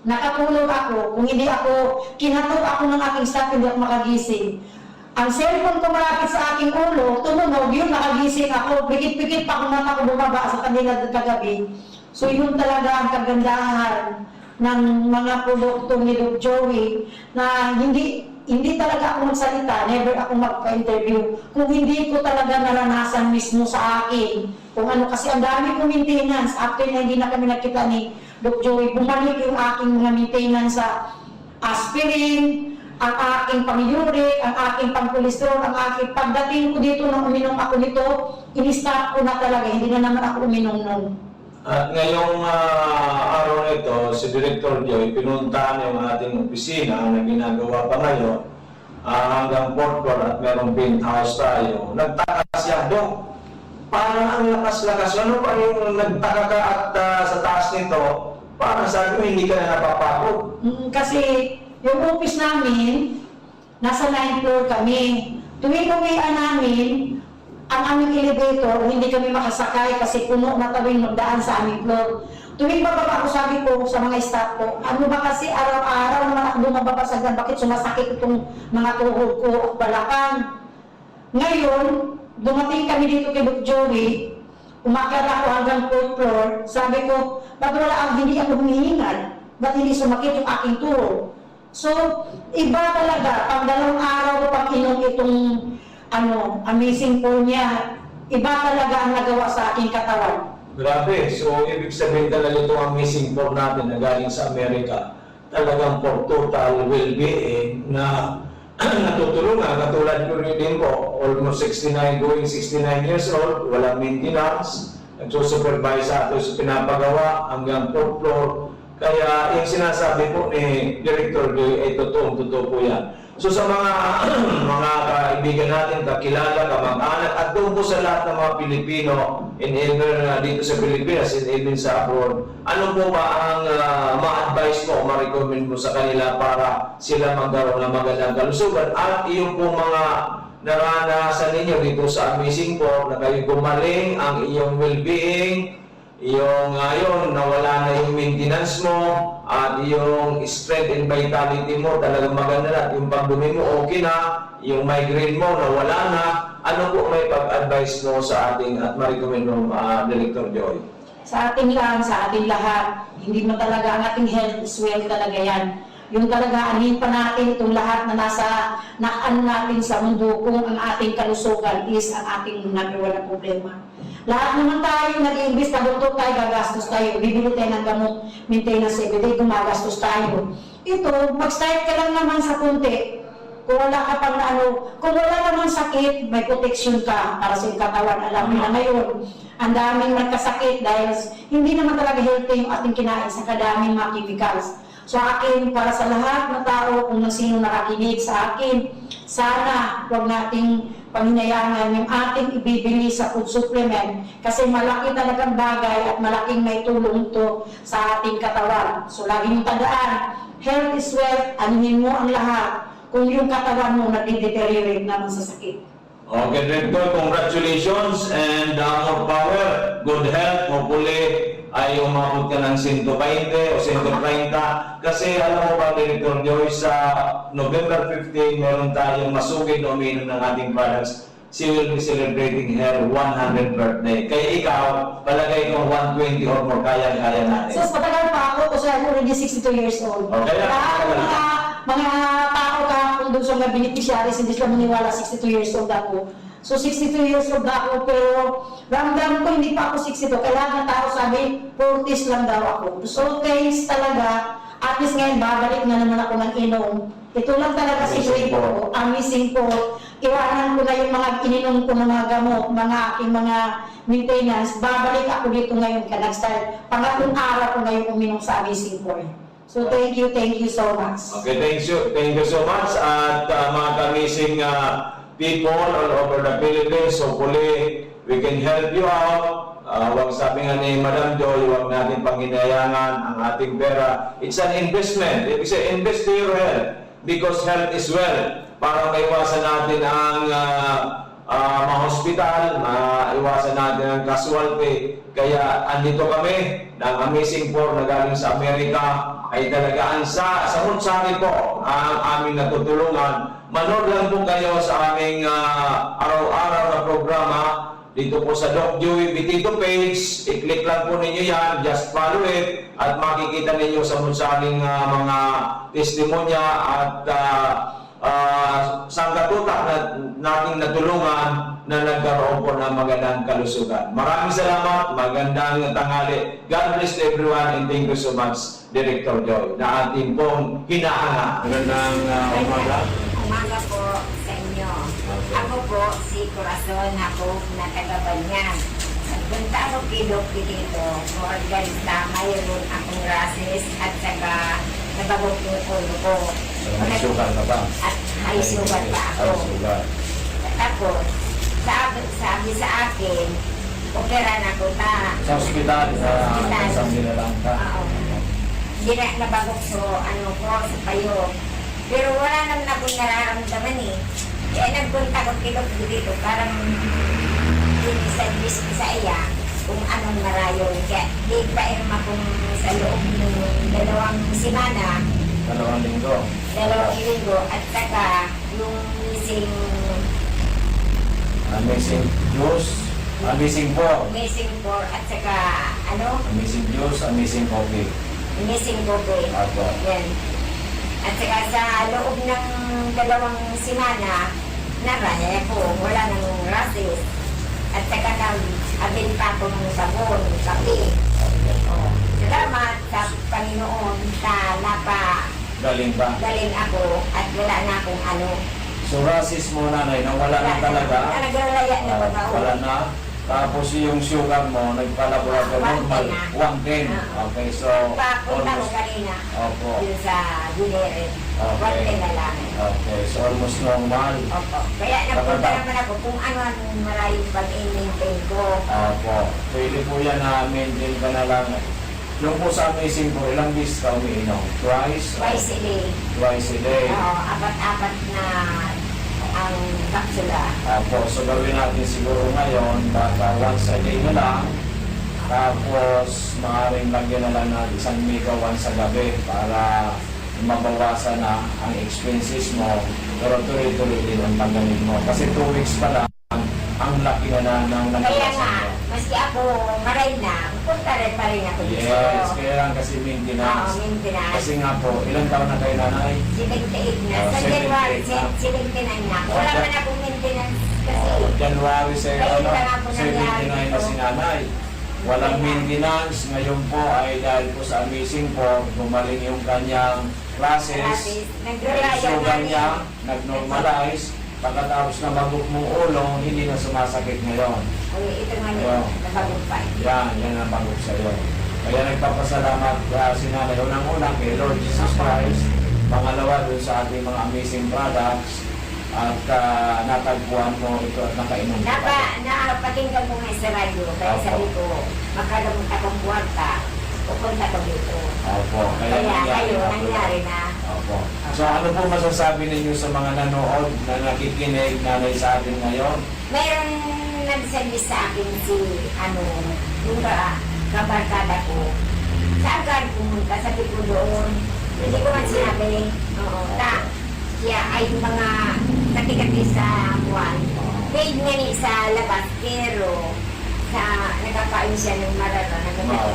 Speaker 11: nakatulog ako, kung hindi ako, kinatok ako ng aking staff, hindi ako makagising. Ang cellphone ko malapit sa aking ulo, tumunog, yun, nakagising ako, pikit-pikit pa kung mata ko bumaba sa kanila kagabi. So yun talaga ang kagandahan ng mga produkto ni Doc Joey, na hindi talaga ako magsalita, never ako magpa-interview, kung hindi ko talaga naranasan mismo sa akin. Kung ano, kasi ang dami kong maintenance, after na hindi na kami nakita ni Doc Joey, bumalik yung aking mga maintenance sa aspirin, ang aking pang-uric, ang aking pang-cholesterol, ang aking pagdating ko dito nung uminom ako nito, in-stop ko na talaga, hindi na naman ako uminom nun.
Speaker 7: At ngayong araw na ito, si Director Joy, pinuntahan yung ating opisina na ginagawa pa ngayon hanggang 4th floor at merong penthouse tayo. Nagtaka siya, Dok, parang ang lakas-lakas. Ano pa yung nagtaka ka at sa taas nito, parang sabi mo hindi ka na napapagod?
Speaker 11: Kasi yung office namin, nasa 9th floor kami. Tuwing uwian namin, ang aming elevator, hindi kami makasakay kasi puno na tawing magdaan sa aming floor. Tuwing bababa ako, sabi ko sa mga staff ko, ano ba kasi araw-araw naman ako bumababa sa gan, bakit sumasakit itong mga tuhod ko at balakang? Ngayon, dumating kami dito kay Doc Joey, umakyat ako hanggang 4th floor, sabi ko, ba't wala hindi ako humihingal? Ba't hindi sumakit yung aking tuhod? So, iba talaga, pag 2 araw ko pag inom itong Amazing 4 niya, iba talaga ang nagawa sa aking katawan.
Speaker 7: Grabe. So, ibig sabihin talaga itong Amazing 4 natin na galing sa Amerika, talagang for total well-being na natutulungan. Katulad ko rin din po, almost 69, going 69 years old, walang maintenance, nagsusupervise sa ato sa pinapagawa hanggang 4th floor, Kaya yung sinasabi po ni Director Joy ay totoo po yan. So sa mga mga kaibigan natin, kakilala, kamag-anak, at doon po sa lahat ng mga Pilipino in even dito sa Pilipinas, in even sa abroad, ano po ba ang ma-advise mo, ma-recommend mo sa kanila para sila magkaroon ng magandang kalusugan? At yung po mga naranasan ninyo dito sa Amazing po, na kayo gumaling ang iyong well-being, yung ngayon nawala na yung maintenance mo at yung strength and vitality mo talagang maganda na, at yung pagdumi mo okay na, yung migraine mo nawala na, ano po may pag-advise mo sa ating at ma-recommend mo, Director Joy?
Speaker 11: Sa ating lang, sa ating lahat, hindi mo talaga ang ating health is wealth talaga yan. Yung talaga, anin pa natin itong lahat na nasa nakaan natin sa mundo kung ang ating kalusugan is ang ating number one na problema. Lahat naman tayo nag-iimbis na doktor tayo, gagastos tayo, bibili tayo ng gamot, maintenance everyday, gumagastos tayo. Ito, mag-start ka lang naman sa kunti. Kung wala ka pang kung wala namang sakit, may protection ka para sa iyong katawan. Alam mo na ngayon, ang daming nagkasakit dahil hindi naman talaga healthy yung ating kinain sa kadaming mga chemicals. So akin, para sa lahat ng tao, kung sino nakakinig sa akin, sana huwag nating panghinayangan yung ating ibibili sa food supplement kasi malaki talagang bagay at malaking may tulong ito sa ating katawan. So lagi yung tandaan, health is wealth, anuhin mo ang lahat kung yung katawan mo nag-deteriorate naman sa sakit.
Speaker 7: Okay, Director, congratulations and more power, good health, hopefully ay umabot ka ng 120 o 130 kasi alam mo ba, Director Joy, sa November 15 meron tayong masugid na uminom ng ating products. She will be celebrating her 100th birthday. Kaya ikaw, palagay ko 120 or more, kaya-kaya natin.
Speaker 11: So patagal pa ako kasi I'm already 62 years old.
Speaker 7: Okay lang,
Speaker 11: Mga tao ka kung doon sa mga beneficiaries, hindi sila maniwala 62 years old ako. So 62 years old ako, pero ramdam ko hindi pa ako 62. Kailangan tao sabi, 40s lang daw ako. So thanks talaga. At least ngayon, babalik na naman ako ng inom. Ito lang talaga si Joy ko. Amazing po. Iwanan ko na yung mga ininom ko ng mga gamot, mga aking mga maintenance. Babalik ako dito ngayon ka nag-start. Pangatlong araw ko ngayon uminom sa Amazing po. So thank you so much.
Speaker 7: Okay, thank you so much at mga amazing people all over the Philippines. Hopefully, we can help you out. Huwag sabi nga ni Madam Joy, huwag natin panghinayangan ang ating pera. It's an investment. Ibig sabihin, invest to your health because health is wealth. Para maiwasan natin ang ma-hospital, maiwasan natin ang casualty. Kaya andito kami ng Amazing Four na galing sa Amerika ay talagaan sa Munsari po ang aming natutulungan. Manood lang po kayo sa aming araw-araw na programa dito po sa Doc Joey Bitito page. I-click lang po ninyo yan, just follow it at makikita ninyo sa Munsaring mga testimonya at sangkatutak na nating natulungan na nagkaroon po ng magandang kalusugan. Maraming salamat, magandang tanghali. God bless everyone and thank you so much, Director Joy, na ating pong hinahanga. Magandang umaga.
Speaker 2: Umaga po sa inyo. Ako po si Corazon, ako na taga-Banyan. Nagpunta ako kay Doc dito for ganita, mayroon akong rashes at saka nabagok yung ulo ko.
Speaker 7: May sugat na ba?
Speaker 2: At may sugat pa ako. Tapos, sabi sa akin, opera na ko ta.
Speaker 7: Sa ospital, sa lang ka.
Speaker 2: Oo. Hindi na nabagok sa payo. Pero wala naman akong nararamdaman eh. Kaya nagpunta ko kay Doc dito, parang sa iya kung anong marayon. Kaya di pa akong sa loob ng 2 semana.
Speaker 7: 2 linggo.
Speaker 2: 2 linggo at saka yung
Speaker 7: Amazing juice, amazing po.
Speaker 2: missing for at saka
Speaker 7: Amazing juice, amazing coffee.
Speaker 2: missing coffee.
Speaker 7: Apo.
Speaker 2: Yan. At saka sa loob ng 2 semana, naraya ko, wala nang rashes. At saka abin pa ako ng sabon, kape. Salamat sa Panginoon sa
Speaker 7: Galing pa.
Speaker 2: galing ako at wala na akong
Speaker 7: So rashes mo, nanay, nang wala na talaga.
Speaker 2: Naglaya na ba ako?
Speaker 7: Wala na.
Speaker 3: Tapos yung sugar mo, nagpa-laboratory normal, 110.
Speaker 2: Ah.
Speaker 3: Okay, so
Speaker 2: Papunta ko
Speaker 3: almost,
Speaker 2: kanina.
Speaker 3: opo,
Speaker 2: Yun sa Gulere.
Speaker 3: Okay.
Speaker 2: 110 na lang.
Speaker 3: okay, so almost normal.
Speaker 2: Opo. Kaya napunta naman ako kung ano ang maraming pag-maintain ko.
Speaker 3: Opo, pwede po yan na maintain ka na lang. Yung po sa amazing po, ilang beses ka umiinom? Twice?
Speaker 2: Twice a day.
Speaker 3: Twice a day.
Speaker 2: Oo, apat-apat na ang kapsula.
Speaker 3: Opo, so gawin natin siguro ngayon, baka once a day na lang. Tapos, maaaring lagyan na lang ng 1 mega once sa gabi para mabawasan na ang expenses mo. Pero tuloy-tuloy din ang paggamit mo. Kasi 2 weeks pa lang, ang laki na ng
Speaker 2: Kaya nga,
Speaker 3: nabawasan mo.
Speaker 2: maski ako maray na, punta rin pa rin ako dito.
Speaker 3: Yes, kaya lang kasi
Speaker 2: Oo,
Speaker 3: maintenance.
Speaker 2: maintenance.
Speaker 3: Kasi nga po, ilang taon na kayo nanay?
Speaker 2: 78 na.
Speaker 3: Oh,
Speaker 2: Sa
Speaker 3: 78
Speaker 2: January,
Speaker 3: na.
Speaker 2: 79 na. Wala
Speaker 3: Okay.
Speaker 2: man akong maintenance kasi.
Speaker 3: January sa
Speaker 2: Ayun
Speaker 3: ano,
Speaker 2: lang ako
Speaker 3: 79 na
Speaker 2: nangyari
Speaker 3: si nanay. Walang maintenance. Ngayon po ay dahil po sa amazing po, gumaling yung kanyang process.
Speaker 2: Gratis. Nag-rely
Speaker 3: Yung sugar
Speaker 2: ako
Speaker 3: niya, nag-normalize. Pagkatapos na magok mong ulo, hindi na sumasakit ngayon.
Speaker 2: Uy, ito nga
Speaker 3: Ayun.
Speaker 2: nabagupay.
Speaker 3: Yan ang bagok sa iyo. Kaya nagpapasalamat si nanay. Unang-unang kay Lord Jesus Christ. Pangalawa dun sa ating mga amazing products. At natagpuan mo ito at nakainom ka.
Speaker 2: Napakinggan ko nga sa radyo, kaya
Speaker 3: Opo.
Speaker 2: sabi ko, makalamot akong kwarta, pupunta ko dito.
Speaker 3: Opo.
Speaker 2: Kaya kayo,
Speaker 3: na po
Speaker 2: nangyari
Speaker 3: yan.
Speaker 2: na.
Speaker 3: Opo. So ano po masasabi ninyo sa mga nanood na nakikinig nanay sa atin ngayon?
Speaker 2: Mayroon nagsabi sa akin si, yung kabarkada ko, saan ka pumunta? Sabi ko doon, hindi ko man sinabi, siya ay mga kati-kati sa buwan. Paid nga ni sa labas, pero nagkakain siya ng mararo,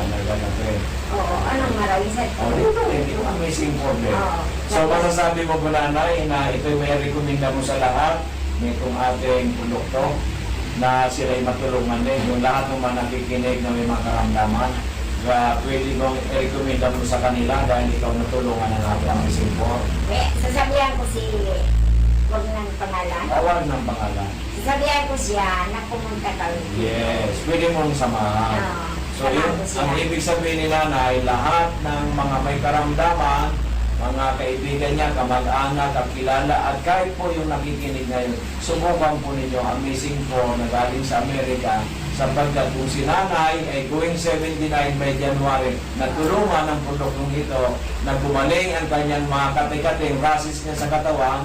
Speaker 3: Nagagalit.
Speaker 2: Oo, anong mararo?
Speaker 3: Oh, dito yung amazing problem.
Speaker 2: Oo.
Speaker 3: So masasabi mo po nanay na ito may rekomenda mo sa lahat nitong ating produkto na sila'y matulungan din. Yung lahat ng mga nakikinig na may mga karamdaman, pwede mong i-recommenda mo sa kanila dahil ikaw natulungan ng ating amazing po.
Speaker 2: Sasabihan ko si, huwag ng pangalan.
Speaker 3: Awag ng pangalan.
Speaker 2: Sasabihan ko siya na pumunta kami.
Speaker 3: Yes, pwede mong samahan. So yun, ang ibig sabihin nila na ay lahat ng mga may karamdaman, mga kaibigan niya, kamag-anak, kakilala, at kahit po yung nakikinig ngayon, subukan po ninyo amazing po na galing sa Amerika sapagkat kung si nanay ay going 79 by January, natulungan ng produktong ito na gumaling ang kanyang mga kati-kating rasis niya sa katawan,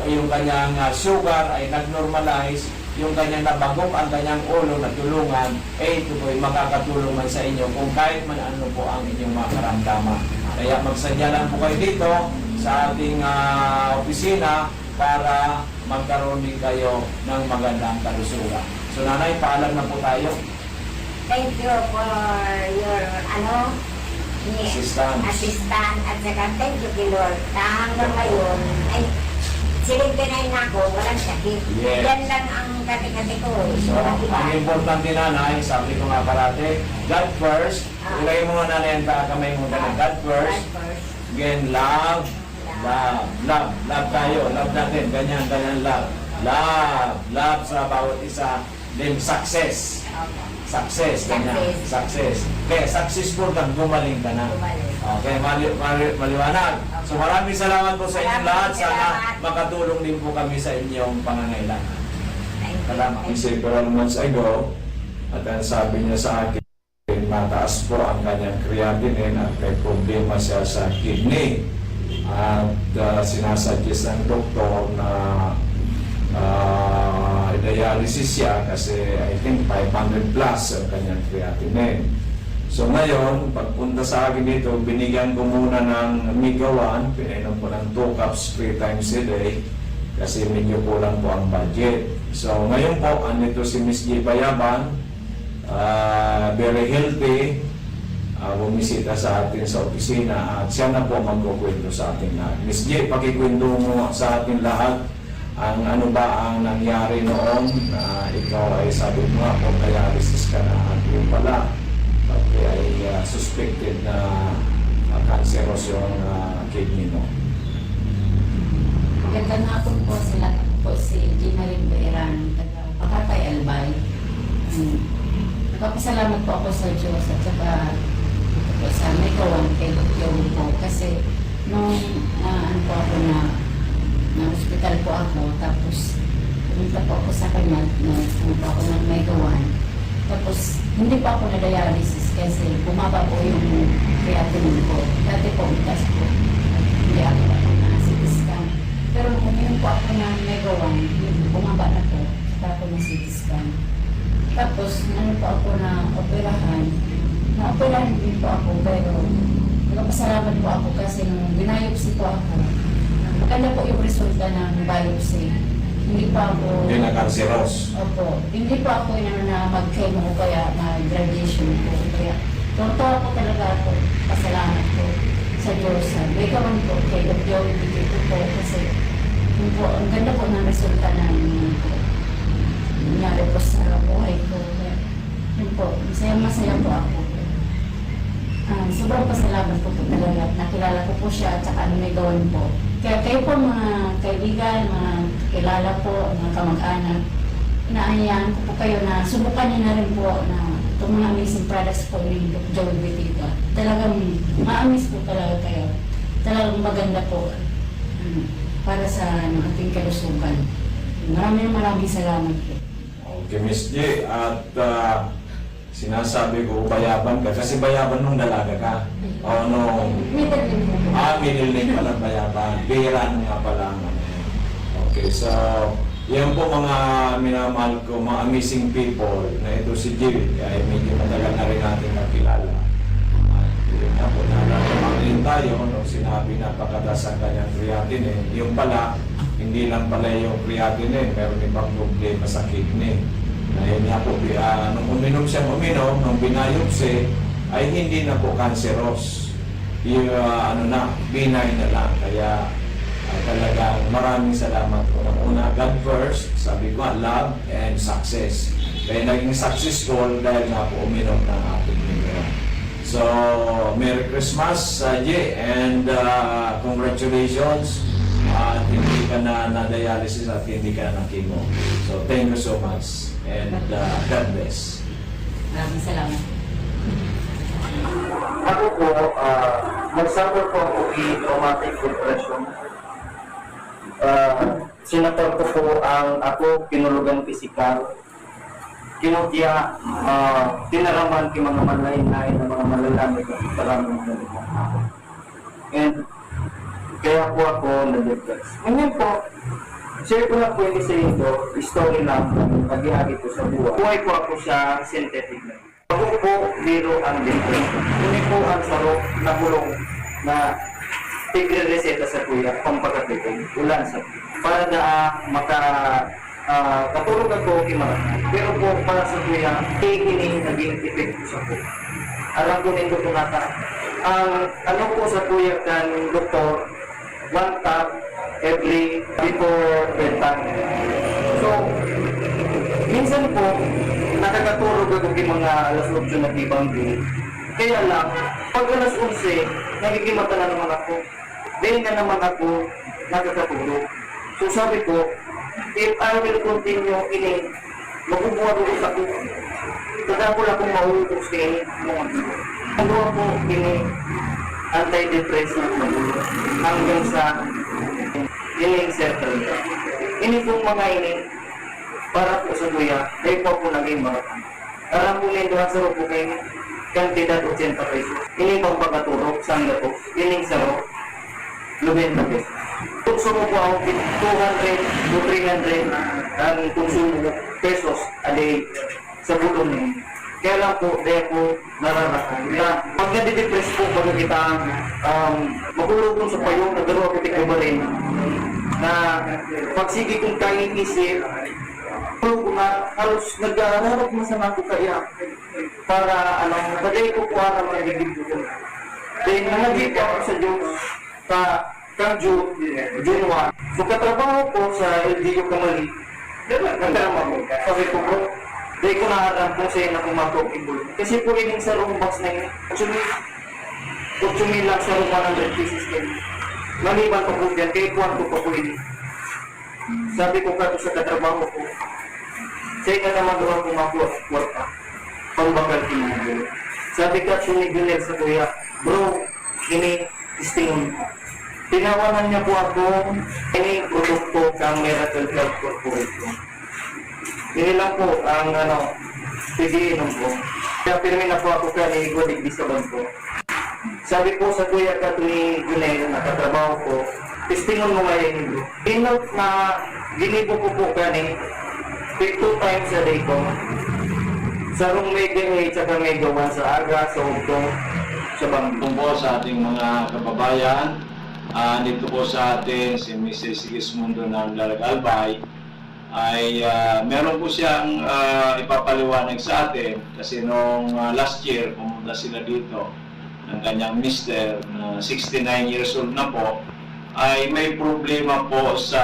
Speaker 3: yung kanyang sugar ay nag-normalize, yung kanyang nabagok ang kanyang ulo na tulungan, ito po ay makakatulong man sa inyo kung kahit man ano po ang inyong mga karamdaman. Kaya magsadya lang po kayo dito sa ating opisina para magkaroon din kayo ng magandang kalusugan. So nanay, paalam na po tayo.
Speaker 2: Thank you for your, assistant, at saka thank you kay Lord. Hanggang ngayon, ay, 79 na ako, walang sakit.
Speaker 3: Yes.
Speaker 2: Yan lang ang kati-kati ko.
Speaker 3: So, ang importante nanay, sabi ko nga parate, God first. Ilagay mo nga nanay ang kamay mo na God first. Again, love. Love tayo. Love natin. Ganyan, love. Love sa bawat isa. Then, success. Success. Ganyan. Success. Kaya, successful kang gumaling ka na. Okay, maliwanag. So, maraming salamat po sa inyong lahat. Sana makatulong din po kami sa inyong pangangailangan. Salamat. Several months ago, at ang sabi niya sa akin, mataas po ang kanyang creatinine at may problema siya sa kidney. At sinasuggest ng doktor na dialysis siya kasi I think 500 plus ang kanyang creatinine. So ngayon, pagpunta sa akin dito, binigyan ko muna ng Omega-1, pinainom ko ng 2 cups 3 times a day kasi medyo kulang po ang budget. So ngayon po, andito si Miss G. Bayaban, very healthy, bumisita sa atin sa opisina at siya na po magkukwento sa atin lahat. Miss J, pakikwento mo sa atin lahat ang ano ba ang nangyari noon na ikaw ay sabi mo nga kung dialysis ka na at yung pala pati ay suspected na cancerous yung kidney mo.
Speaker 4: Magandang hapon po sila po si Gina Rimberan, taga Pakatay Albay. Nagpapasalamat po ako sa Diyos at saka ito po sa may gawan kay Joey po kasi nung ano po ako na hospital po ako tapos pumunta po ako sa kanya ano po ako ng may gawan tapos hindi pa ako na-dialysis kasi bumaba po yung creatinine ko. Dati po, utas po. Hindi ako na CT scan. Pero nung uminom po ako ng megawan, bumaba na po. Saka ako na CT scan. Tapos, ano po ako na operahan. Na-operahan din po ako pero nagpasalamat po ako kasi nung binayopsi po ako, maganda po yung resulta ng biopsy. Hindi pa ako...
Speaker 3: Hindi na cancerous.
Speaker 4: Opo. Hindi pa ako na mag-chemo o kaya mag-radiation po. Kaya totoo ako talaga ako. Pasalamat po sa Diyos. May kawan po kay Dr. Joey Bitito po kasi yun po, ang ganda po ng resulta ng nangyari po sa buhay ko. Yun po, masaya po ako. Sobrang pasalamat po talaga. Nakilala ko po siya at saka may gawan po. Kaya kayo po mga kaibigan, mga kilala po, mga kamag-anak, inaanyayahan ko po kayo na subukan niyo na rin po na itong mga amazing products po ni Dr. Joey Bitito. Talagang ma-amaze po talaga kayo. Talagang maganda po para sa ating kalusugan. Maraming salamat po.
Speaker 3: Okay, Miss J. At sinasabi ko, bayaban ka. Kasi bayaban nung dalaga ka. O nung...
Speaker 4: Middle name po.
Speaker 3: Middle name pala bayaban. Bihira nga pala. Okay, so... Yan po mga minamahal ko, mga amazing people na ito si Jill. Kaya medyo matagal na rin natin nakilala. At yun na po, nalaman tayo nung sinabi napakataas ang kanyang creatinine. Yung pala, hindi lang pala yung creatinine, meron ibang problema sa kidney. Na yun nga po, nung uminom siya nung binayopsi, ay hindi na po cancerous. Yung benign na lang. Kaya talagang maraming salamat po. Una, God first, sabi ko, love and success. Kaya naging successful dahil nga po uminom ng ating libro. So, Merry Christmas, Jay, and congratulations. Hindi ka na dialysis at hindi ka na chemo. So, thank you so much and God bless.
Speaker 4: Maraming salamat.
Speaker 5: Ako po, nag-suffer po ako traumatic depression. Sinator ko po ang ako kinulugan pisikal. Kinutya, tinaraman ki mga malain-lain na mga malalamig at maraming malalamig ako. And kaya po ako na-depress. Ngayon po, share ko lang po yung isa ito, story lang, pag-ihagi ko sa buhay. Buhay po ako sa synthetic na. Ako po, biro ang depression. Hindi po ang sarok na bulong na tigre-reseta sa kuya, pampagkatipin, ulan sa para na katulog ako kimarami. Pero po, para sa kuya, kini naging epekto sa kuya. Alam ko nito po nata. Ang ano po sa kuya kan doktor, 1 cup every before bedtime. So, minsan po, nakakatulog ako yung mga alas 8 na ibang din. Kaya lang, pag alas 11, nagigimata na naman ako. Dahil na naman ako nakakatulog. So sabi ko, if I will continue ini, mabubuhat ko sa ako. Kaya ko lang kung mahuhulog sa ini. Ano ako ini, antidepressant hanggang sa ini settle. Ini pong mga ini, para po sa kuya, dahil po ako naging mga. Alam po nito ang sarap po kayo, kantidad 80 pesos. Ini pang pagkatulog, sangga po, ini sarap. 90 pesos. Konsumo po ako 200 to 300 ang konsumo pesos a day sa bulong niya. Kaya lang po, dahil po nararakan. Pag nade-depress po, pag kita magulugong sa payong, nagdaro ako tigay ba rin, na pagsigi kong kain isip, ko na halos nag-aaral mo sa mga kaya para bagay ko po ang magiging ko. Then, nangagay po ako sa Diyos kang June 1. So, katrabaho ko sa LGU Kamali. Nagkaramang ko. Sabi ko po, dahil ko naharap kung sa'yo na kumakog ibul. Kasi po ining sa room box na yun, actually lang sa room 100 pieces kayo. Maliban pa po dyan, kaya kuwan ko pa po yun. Sabi ko ka sa katrabaho ko, Sa ika na magawa kumakuha pambakal tinugol. Sabi ka tunigil sa kuya, bro, ini istingon. Tinawanan niya po ako, ini produkto kang Miracle Health Corporation. Ini lang po ang pigiinom ko. Kaya pirmi na po ako kani Godig Bisaban ko. Sabi po sa kuya ka ni Gunay na katrabaho ko, istingon mo ngayon bro. Inot na ginibo ko po kani 2 times a day ko. Sarong mega 8 at mega 1 sa aga, sa ugtong, sa bangko.
Speaker 7: Po sa ating mga kababayan, dito po sa atin si Mrs. Sigismundo ng Albay ay meron po siyang ipapaliwanag sa atin kasi nung last year pumunta sila dito ng kanyang mister na 69 years old na po ay may problema po sa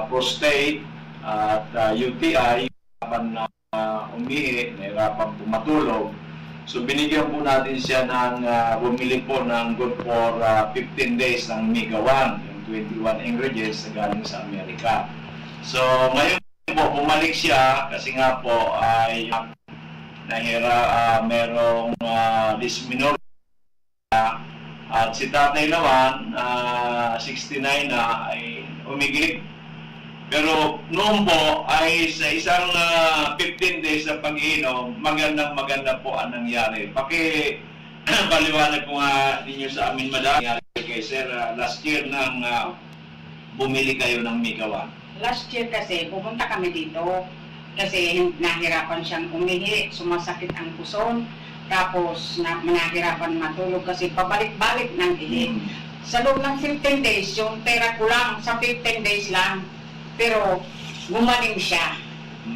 Speaker 7: prostate at UTI, hirapan na umihi, nahirapan po matulog. So binigyan po natin siya ng bumili po ng good for 15 days ng Mega 1, yung 21 ingredients na galing sa Amerika. So ngayon po bumalik siya kasi nga po ay merong dysmenorrhea at si tatay naman 69 na ay umigib. Pero noon po ay sa isang 15 days na pag-iinom, maganda po ang nangyari. Paliwanag ko nga ninyo sa amin, madam, nangyari kay sir last year nang bumili kayo ng Mega 1.
Speaker 6: Last year kasi, pumunta kami dito kasi nahirapan siyang umihi, sumasakit ang puson, tapos nahirapan matulog kasi pabalik-balik ng ihi. Sa loob ng 15 days, yung pera ko lang, sa 15 days lang, pero gumaling siya.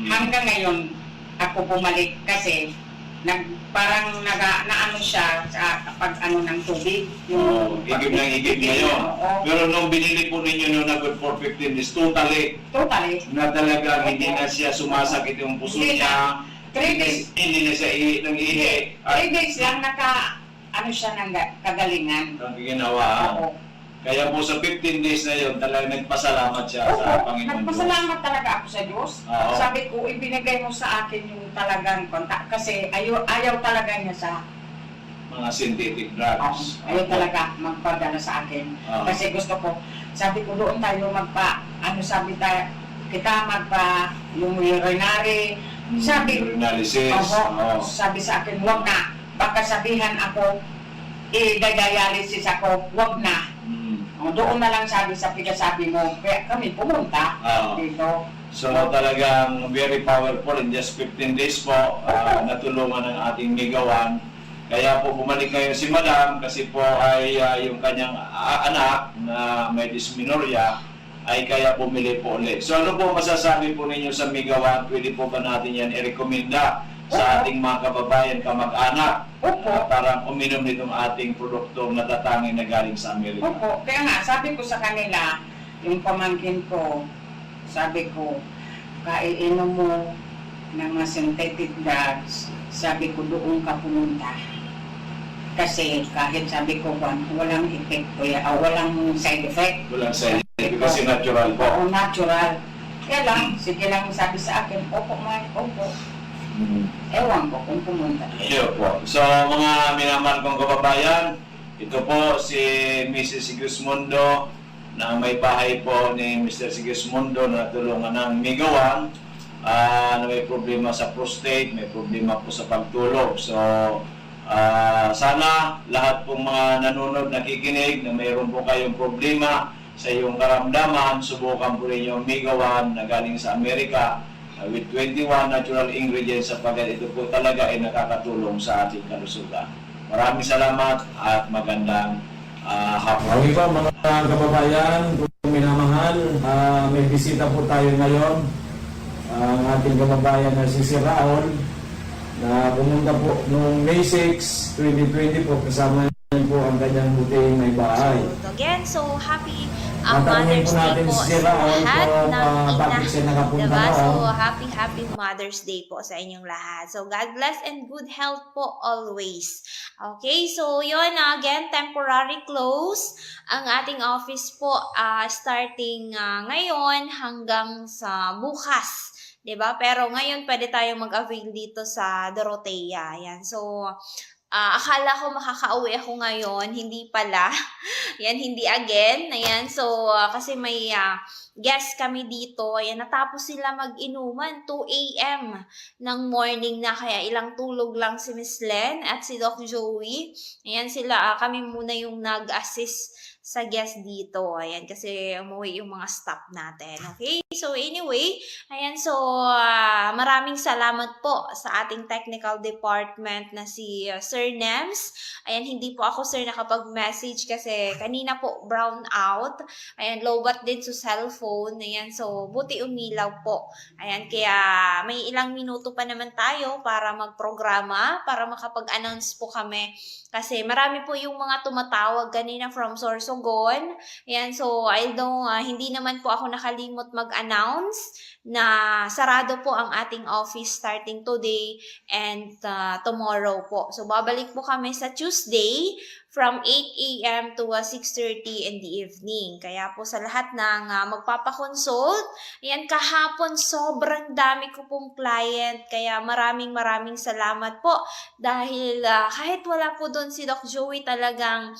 Speaker 6: Hanggang ngayon, ako bumalik kasi parang naano siya sa pag-ano ng tubig.
Speaker 7: Higib ng higib ngayon. Pero nung binili po ninyo nung na-good for 15 days, totally na talaga hindi na siya sumasakit yung puso niya.
Speaker 6: 3 days.
Speaker 7: Hindi na siya nang ihi.
Speaker 6: 3 days lang ano siya ng kagalingan.
Speaker 7: Ang ginawa.
Speaker 6: Oo.
Speaker 7: Kaya po sa 15 days na yun, talagang nagpasalamat siya sa Panginoon.
Speaker 6: Nagpasalamat talaga ako sa Diyos.
Speaker 7: Oo.
Speaker 6: Sabi ko, ibinigay mo sa akin yung talagang kontak. Kasi ayaw talaga niya sa
Speaker 7: mga synthetic drugs.
Speaker 6: ayaw talaga magpadala sa akin.
Speaker 7: Oo.
Speaker 6: Kasi gusto ko, sabi ko doon tayo kita yung urinary. Sabi,
Speaker 7: Urinalysis. Oo.
Speaker 6: sabi sa akin, wag na. Baka sabihan ako, i-dialysis ako, wag na. Doon na lang sabi sa pinasabi mo, kaya kami pumunta dito.
Speaker 7: So talagang very powerful in just 15 days po, natulungan ng ating Mega 1. Kaya po bumalik ngayon si Madam kasi po ay yung kanyang anak na may dysmenorrhea ay kaya bumili po ulit. So ano po masasabi po ninyo sa Mega 1? Pwede po ba natin yan i-recommenda sa ating mga kababayan, kamag-anak, parang uminom nitong ating produktong natatangin na galing sa Amerika?
Speaker 6: Opo, kaya nga, sabi ko sa kanila, yung pamangkin ko, sabi ko, kaiinom mo ng mga synthetic drugs, sabi ko doon ka pumunta. Kasi kahit sabi ko, walang epekto, walang side effect.
Speaker 7: Walang side effect kasi natural po.
Speaker 6: Oo, natural. Kaya lang, sige lang sabi sa akin, opo, opo. Ewan ko kung pumunta.
Speaker 7: Iyo po. So mga minamahal kong kababayan, ito po si Mrs. Sigismundo na may bahay po ni Mr. Sigismundo na tulungan ng Mega 1 na may problema sa prostate, may problema po sa pagtulog. So sana lahat pong mga nanonood, nakikinig na mayroon po kayong problema sa iyong karamdaman, subukan po rin yung Mega 1 na galing sa Amerika with 21 natural ingredients sapagkat ito po talaga ay nakakatulong sa ating kalusugan. Maraming salamat at magandang hapon. Okay po mga kababayan, kung minamahal, may bisita po tayo ngayon. Ang ating kababayan na si Sir Raul na pumunta po noong May 6, 2020 po kasama niyo po ang kanyang buting may bahay.
Speaker 12: Again, so happy
Speaker 7: Tatanungin
Speaker 9: Mother's
Speaker 7: po
Speaker 9: Day
Speaker 7: natin
Speaker 9: po
Speaker 7: si
Speaker 9: sa
Speaker 7: Raul
Speaker 9: lahat
Speaker 7: kung
Speaker 9: ng ina.
Speaker 7: bakit siya nakapunta
Speaker 9: Diba? So,
Speaker 7: noon.
Speaker 9: happy Mother's Day po sa inyong lahat. So, God bless and good health po always. Okay, so yun, again, temporary close ang ating office po starting ngayon hanggang sa bukas. 'Di ba? Pero ngayon pwede tayong mag-avail dito sa Dorotea. Ayan. So, akala ko makakauwi ako ngayon, hindi pala. Yan, hindi again. Ayan, so kasi may guest kami dito. Ayan, natapos sila mag-inuman, 2 a.m. ng morning na. Kaya ilang tulog lang si Miss Len at si Doc Joey. Ayan sila, kami muna yung nag-assist sa guest dito. Ayan, kasi umuwi yung mga staff natin. Okay? So, anyway, ayan, so maraming salamat po sa ating technical department na si Sir Nems. Ayan, hindi po ako, sir, nakapag-message kasi kanina po brown out. Ayan, lowbat din sa cellphone. Ayan, so buti umilaw po. Ayan, kaya may ilang minuto pa naman tayo para magprograma, para makapag-announce po kami. Kasi marami po yung mga tumatawag kanina from Sorsogon. Ayan, so although hindi naman po ako nakalimot mag-announce na sarado po ang ating office starting today and tomorrow po. So babalik po kami sa Tuesday from 8 a.m. to 6:30 in the evening. Kaya po sa lahat ng magpapakonsult, ayan, kahapon sobrang dami ko pong client. Kaya maraming salamat po dahil kahit wala po doon si Doc Joey, talagang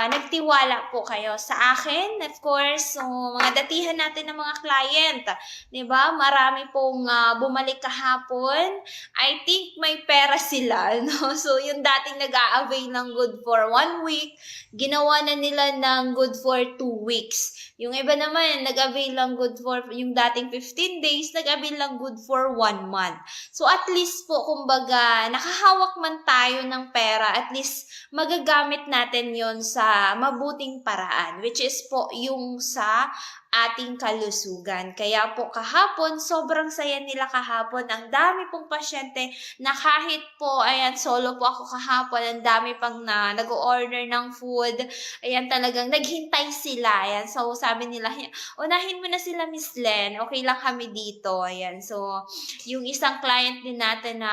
Speaker 9: nagtiwala po kayo sa akin. Of course, so, mga datihan natin ng mga client. Diba? Marami pong bumalik kahapon. I think may pera sila. No? So, yung dating nag-a-avail ng good for 1 week, ginawa na nila ng good for 2 weeks. Yung iba naman, nag-avail lang good for, yung dating 15 days, nag-avail lang good for 1 month. So, at least po, kumbaga, nakahawak man tayo ng pera, at least magagamit natin yon sa mabuting paraan, which is po yung sa ating kalusugan. Kaya po kahapon, sobrang saya nila kahapon. Ang dami pong pasyente na kahit po, ayan, solo po ako kahapon, ang dami pang na nag-order ng food. Ayan, talagang naghintay sila. Ayan, so sabi nila, unahin mo na sila, Miss Len. Okay lang kami dito. Ayan, so yung isang client din natin na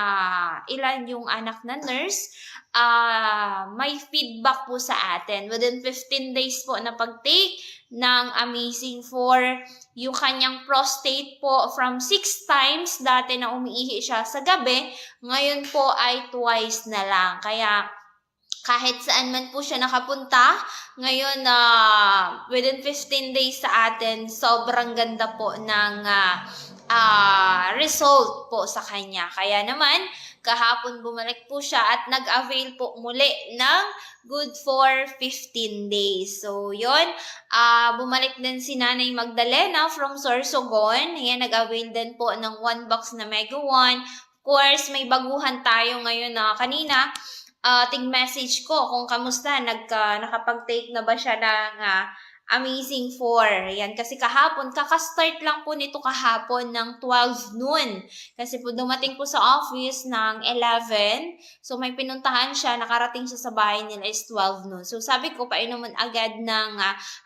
Speaker 9: ilan yung anak na nurse, may feedback po sa atin. Within 15 days po na pag-take ng Amazing4, yung kanyang prostate po from 6 times, dati na umiihi siya sa gabi, ngayon po ay twice na lang. Kaya kahit saan man po siya nakapunta, ngayon within 15 days sa atin, sobrang ganda po ng result po sa kanya. Kaya naman, kahapon bumalik po siya at nag-avail po muli ng good for 15 days. So, yun. Bumalik din si Nanay Magdalena from Sorsogon. Ayan, nag-avail din po ng 1 box na Mega 1. Of course, may baguhan tayo ngayon na kanina. Message ko kung kamusta, nakapag-take na ba siya ng Amazing4. Yan, kasi kahapon, kakastart lang po nito kahapon ng 12 noon. Kasi po dumating po sa office ng 11. So may pinuntahan siya, nakarating siya sa bahay nila is 12 noon. So sabi ko, painuman agad ng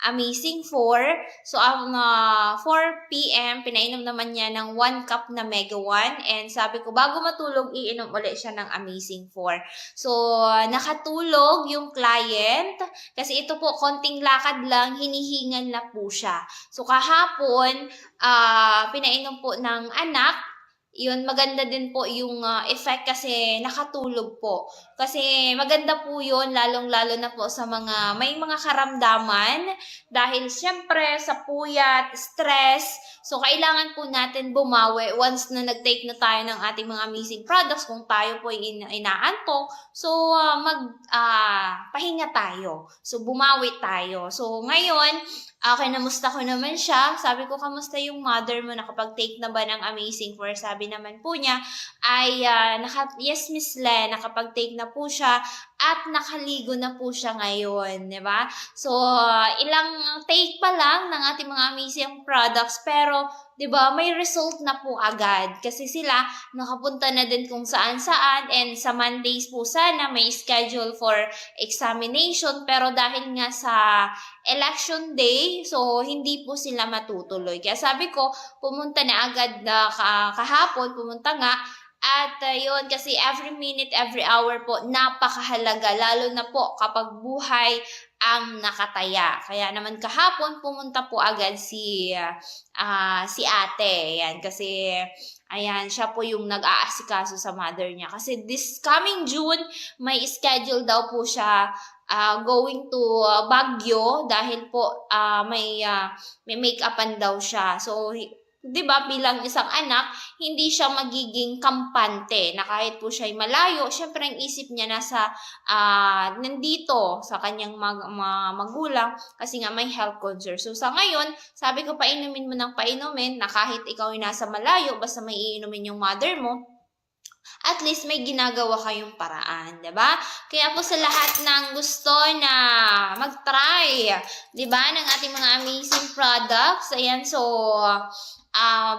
Speaker 9: Amazing4. So ang 4 p.m., pinainom naman niya ng 1 cup na Mega 1. And sabi ko, bago matulog, iinom ulit siya ng Amazing4. So nakatulog yung client. Kasi ito po, konting lakad lang, hinihingal na po siya. So kahapon, pinainom po ng anak. Yun, maganda din po yung effect kasi nakatulog po. Kasi maganda po yun, lalong-lalo na po sa mga may mga karamdaman. Dahil siyempre sa puyat, stress, so kailangan po natin bumawi once na nag-take na tayo ng ating mga amazing products. Kung tayo po inaantok, so pahinga tayo. So bumawi tayo. So ngayon, kinamusta ko naman siya. Sabi ko, kamusta yung mother mo? Nakapag-take na ba ng Amazing4? Sabi naman po niya, ay, yes, Miss Len, nakapag-take na po siya. at nakaligo na po siya ngayon, di ba? So, ilang take pa lang ng ating mga amazing products, pero, di ba, may result na po agad. Kasi sila, nakapunta na din kung saan-saan, and sa Mondays po sana may schedule for examination, pero dahil nga sa election day, so hindi po sila matutuloy. Kaya sabi ko, pumunta na agad na kahapon, pumunta nga. At yun, kasi every minute, every hour po, napakahalaga. Lalo na po kapag buhay ang nakataya. Kaya naman kahapon, pumunta po agad si ate. Yan, kasi ayan, siya po yung nag-aasikaso sa mother niya. Kasi this coming June, may schedule daw po siya going to Baguio dahil po may make-upan daw siya. So, 'di ba, bilang isang anak, hindi siya magiging kampante na kahit po siya ay malayo, syempre ang isip niya nasa nandito sa kanyang magulang kasi nga may health concern. So sa ngayon, sabi ko painumin mo ng painumin na kahit ikaw ay nasa malayo, basta may iinumin yung mother mo, at least may ginagawa kayong paraan, 'di ba? Kaya po sa lahat ng gusto na mag-try, 'di ba, ng ating mga amazing products, ayan, so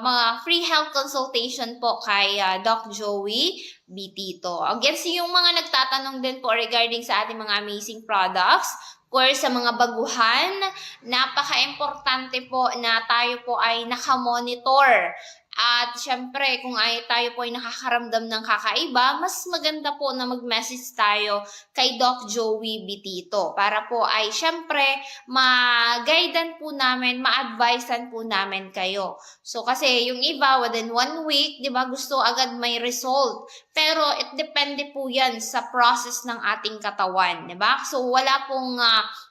Speaker 9: mga free health consultation po kay Doc Joey Bitito. Again, yung mga nagtatanong din po regarding sa ating mga amazing products, of course, sa mga baguhan, napaka-importante po na tayo po ay nakamonitor. At syempre, kung tayo po ay nakakaramdam ng kakaiba, mas maganda po na mag-message tayo kay Doc Joey Bitito para po ay syempre ma-guidean po namin, ma-advisean po namin kayo. So kasi yung iba within 1 week, 'di ba, gusto agad may result. Pero it depende po 'yan sa process ng ating katawan, 'di ba? So wala pong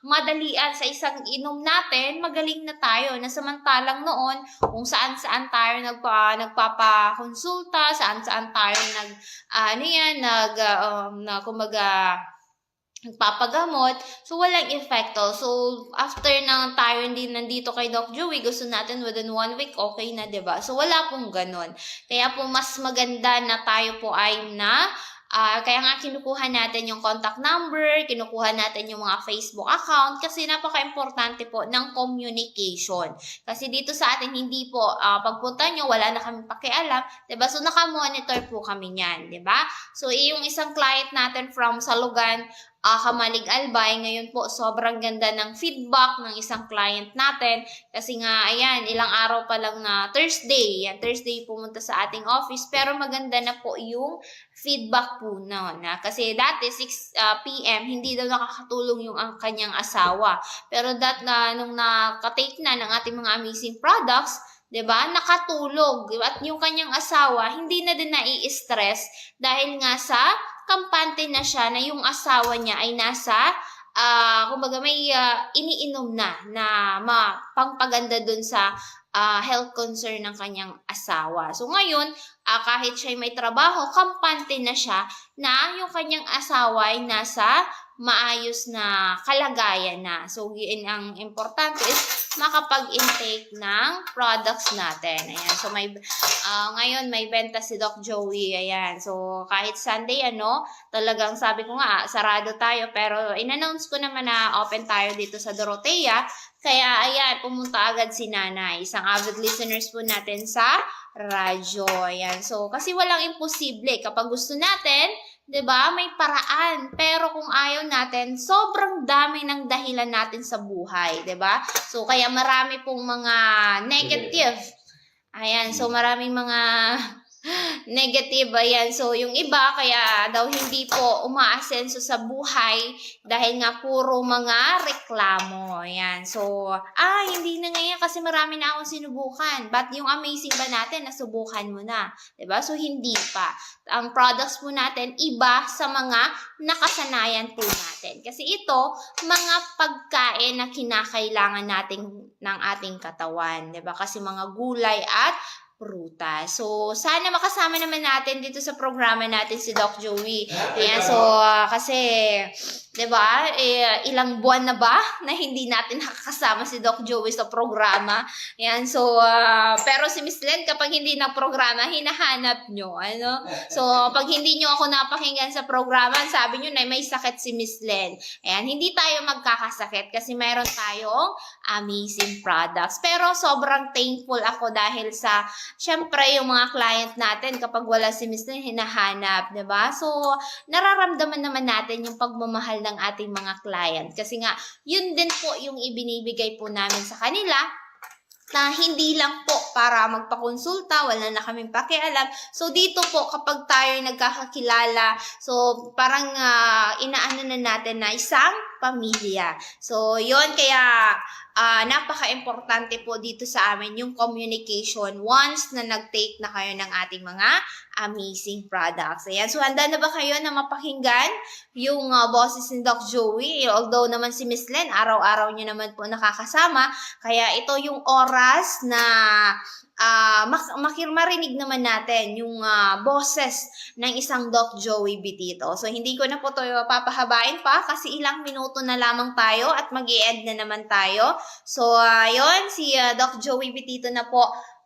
Speaker 9: madalian sa isang inom natin, magaling na tayo. Na samantalang noon, kung saan-saan tayo nagpapakonsulta, saan-saan tayo nagpapagamot, so walang epekto. So after na tayo hindi nandito kay Doc Joey, gusto natin within 1 week, okay na, 'di ba? So wala pong ganun. Kaya po mas maganda na tayo po ay kaya nga kinukuha natin yung contact number, kinukuha natin yung mga Facebook account kasi napaka-importante po ng communication. Kasi dito sa atin hindi po pagpunta nyo, wala na kami pakialam, 'di ba? So naka-monitor po kami niyan, 'di ba? So yung isang client natin from Salugan, Kamalig Albay, ngayon po sobrang ganda ng feedback ng isang client natin kasi nga ayan, ilang araw pa lang na Thursday pumunta sa ating office, pero maganda na po yung feedback po na kasi dati 6 PM hindi daw nakakatulong yung ang kanyang asawa, pero nung nakatake na ng ating mga amazing products, 'di ba, nakatulog, at yung kanyang asawa hindi na din nai-stress dahil nga sa kampante na siya na yung asawa niya ay nasa kumbaga may iniinom na pangpaganda dun sa health concern ng kanyang asawa. So ngayon, kahit siya may trabaho, kampante na siya na yung kanyang asawa ay nasa maayos na kalagayan na. So, ang importante is makapag-intake ng products natin. Ayan. So, ngayon may benta si Doc Joey. Ayan. So, kahit Sunday, talagang sabi ko nga, sarado tayo. Pero, in-announce ko naman na open tayo dito sa Dorotea. Kaya, ayan, pumunta agad si Nanay. Isang avid listeners po natin sa radyo. Ayan. So, kasi walang imposible. Kapag gusto natin, 'di ba? May paraan. Pero kung ayaw natin, sobrang dami ng dahilan natin sa buhay, 'di ba? So kaya marami pong mga negative. Ayan, so maraming mga negative, ayan. So, yung iba, kaya daw hindi po umaasenso sa buhay dahil nga puro mga reklamo. Ayan. So, hindi na ngayon kasi marami na akong sinubukan. But yung amazing ba natin, nasubukan mo na? Diba? So, hindi pa. Ang products po natin, iba sa mga nakasanayan po natin. Kasi ito, mga pagkain na kinakailangan natin ng ating katawan. Diba? Kasi mga gulay at prutas. So, sana makasama naman natin dito sa programa natin si Doc Joey. Ayan, so, kasi 'Diba? Ilang buwan na ba na hindi natin nakakasama si Doc Joey sa programa? Yan. So, pero si Miss Len, kapag hindi na programa, hinahanap nyo. Ano? So, pag hindi nyo ako napakinggan sa programa, sabi nyo na may sakit si Miss Len. Ayan, hindi tayo magkakasakit kasi meron tayong amazing products. Pero sobrang thankful ako dahil sa, syempre, yung mga client natin, kapag wala si Miss Len, hinahanap. 'Diba? So, nararamdaman naman natin yung pagmamahal ng ating mga client. Kasi nga, yun din po yung ibinibigay po namin sa kanila na hindi lang po para magpakonsulta, wala na kaming pakialam. So, dito po, kapag tayo nagkakakilala, so, parang inaano na natin na isang pamilya. So, yun, kaya napaka-importante po dito sa amin yung communication once na nag-take na kayo ng ating mga amazing products. Ayan, so handa na ba kayo na mapakinggan yung boses ni Doc Joey? Although naman si Miss Len, araw-araw niyo naman po nakakasama, kaya ito yung oras na marinig naman natin yung boses ng isang Doc Joey Bitito. So, hindi ko na po ito papahabain pa kasi ilang minuto na lamang tayo at mag-i-end na naman tayo. So, yun, si Doc Joey Bitito na po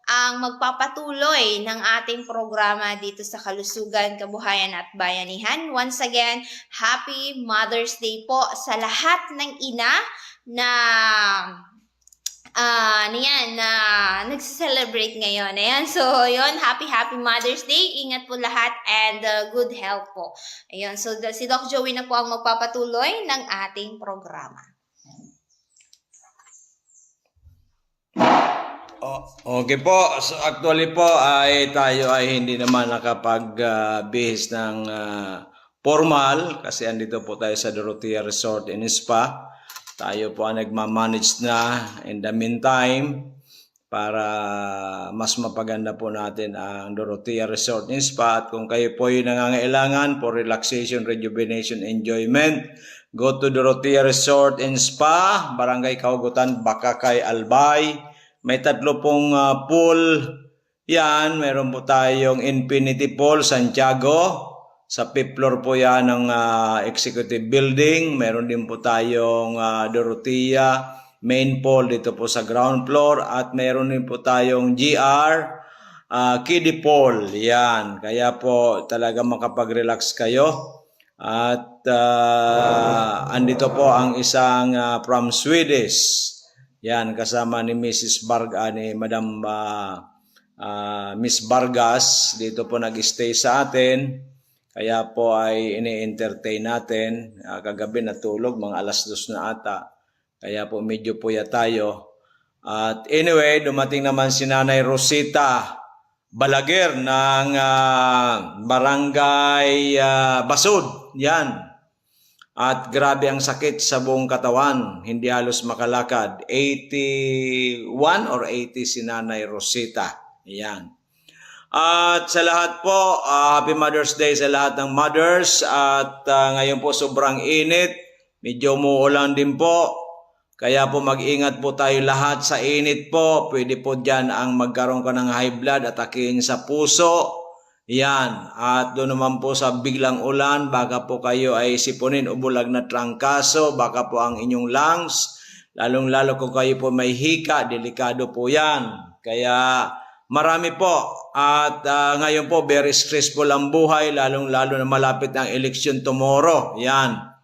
Speaker 9: ang magpapatuloy ng ating programa dito sa Kalusugan, Kabuhayan at Bayanihan. Once again, Happy Mother's Day po sa lahat ng ina na nagse-celebrate ngayon. Ayan, so yun, happy Mother's Day. Ingat po lahat and good health po. Ayan, so si Doc Joey na po ang magpapatuloy ng ating programa.
Speaker 7: Okay po. So actually po ay tayo ay hindi naman nakapag-bihis ng formal kasi andito po tayo sa Dorotea Resort and Spa. Tayo po ang nagmamanage na in the meantime para mas mapaganda po natin ang Dorotea Resort and Spa. At kung kayo po yung nangangailangan for relaxation, rejuvenation, enjoyment, go to Dorotea Resort and Spa, Barangay Kaugutan, Bakakay, Albay. May 3 pong pool yan. Meron po tayong Infinity Pool, Santiago. Sa 5th floor po yan ng executive building. Meron din po tayong Dorotea main pool dito po sa ground floor. At meron din po tayong GR kiddie pool. Yan. Kaya po talaga makapag-relax kayo. At andito po ang isang from Swedish. Yan, kasama ni Mrs. ni Madam Miss Vargas. Dito po nag-stay sa atin. Kaya po ay ini-entertain natin. Kagabi natulog, mga 2:00 na ata. Kaya po medyo puya tayo. At anyway, dumating naman si Nanay Rosita Balaguer ng Barangay Basud. Yan. At grabe ang sakit sa buong katawan. Hindi halos makalakad. 81 or 80 si Nanay Rosita. Yan. At sa lahat po, Happy Mother's Day sa lahat ng mothers. At ngayon po sobrang init. Medyo umuulan din po. Kaya po mag-ingat po tayo lahat sa init po. Pwede po dyan ang magkaroon ka ng high blood, atakihin sa puso. Yan. At doon naman po sa biglang ulan, baka po kayo ay sipunin o bulag na trangkaso, baka po ang inyong lungs, lalong-lalo kung kayo po may hika, delikado po yan. Kaya marami po. At ngayon po, very stressful ang buhay, lalong-lalo na malapit ang eleksyon tomorrow. Yan.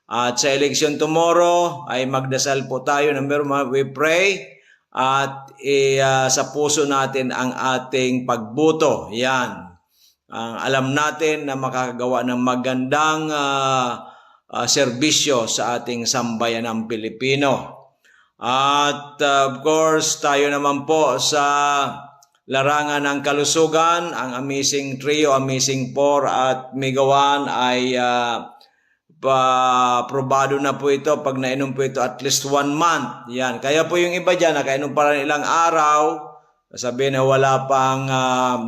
Speaker 7: At sa eleksyon tomorrow, ay magdasal po tayo. Number 1, we pray. At sa puso natin ang ating pagboto. Yan. Alam natin na makakagawa ng magandang serbisyo sa ating sambayan ng Pilipino. At of course, tayo naman po sa larangan ng kalusugan, ang Amazing Trio, Amazing 4 at Mega 1 ay probado na po ito pag nainom po ito at least 1 month. Yan. Kaya po yung iba dyan, nakainom pa rin ilang araw, sabihin na wala pang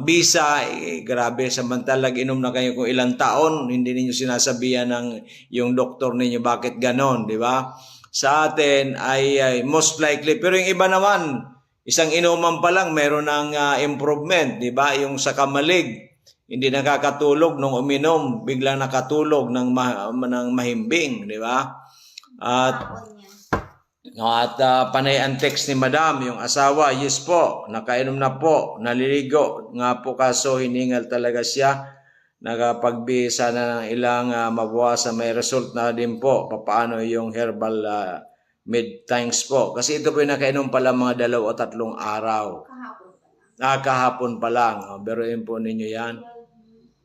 Speaker 7: visa, grabe, samantalang inom na kayo kung ilang taon, hindi ninyo sinasabihan ng yung doktor ninyo bakit ganon, di ba? Sa atin ay most likely, pero yung iba naman, isang inuman pa lang, meron ng improvement, di ba? Yung sa kamalig, Hindi nakakatulog nung uminom, biglang nakatulog ng mahimbing, di ba? At panay ang text ni Madam, yung asawa, yes po, nakainom na po, naliligo nga po kaso hiningal talaga siya. Nakapagbisa na ng ilang mabawasan, may result na din po. Paano yung herbal mid-times po? Kasi ito po yung nakainom pala mga 2 o 3 araw. Kahapon pa lang. Biruin po ninyo yan.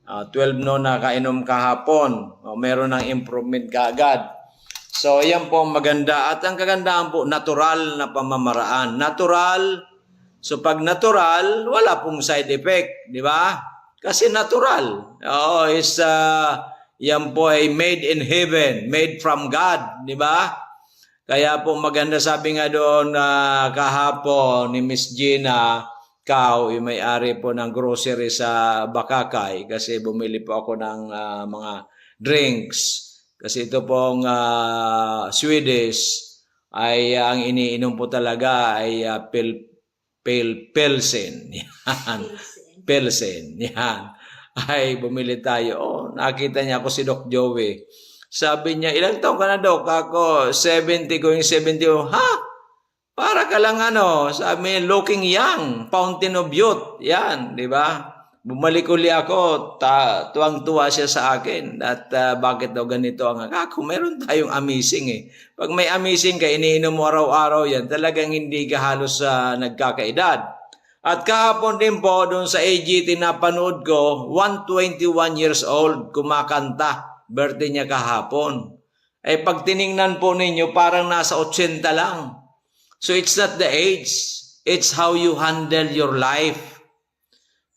Speaker 7: 12 no nakainom kahapon. Meron ng improvement kaagad. So, yan po ang maganda. At ang kagandahan po, natural na pamamaraan. Natural. So, pag natural, wala pong side effect. Di ba? Kasi natural. Yan po ay made in heaven. Made from God. Di ba? Kaya po maganda, sabi nga doon kahapon ni Miss Gina Kao, yung may-ari po ng grocery sa Bakakay. Kasi bumili po ako ng mga drinks. Kasi ito pong Swedish ay ang iniinom po talaga ay Pilsen. Yan. Pilsen. Yan. Ay, bumili tayo. Oh, nakita niya ako si Doc Joey. Sabi niya, ilang taon ka na, Doc? Ako, 70 going 70. Ha? Para ka lang sabi niya, looking young, fountain of youth. Yan, di ba? Bumalik uli ako, tuwang-tuwa siya sa akin. At bakit daw ganito ang ako? Meron tayong amazing eh. Pag may amazing ka, iniinom mo araw-araw yan, talagang hindi ka halos nagkakaedad. At kahapon din po, doon sa AGT na panood ko, 121 years old, kumakanta. Birthday niya kahapon. Eh pag tiningnan po ninyo, parang nasa 80 lang. So it's not the age. It's how you handle your life.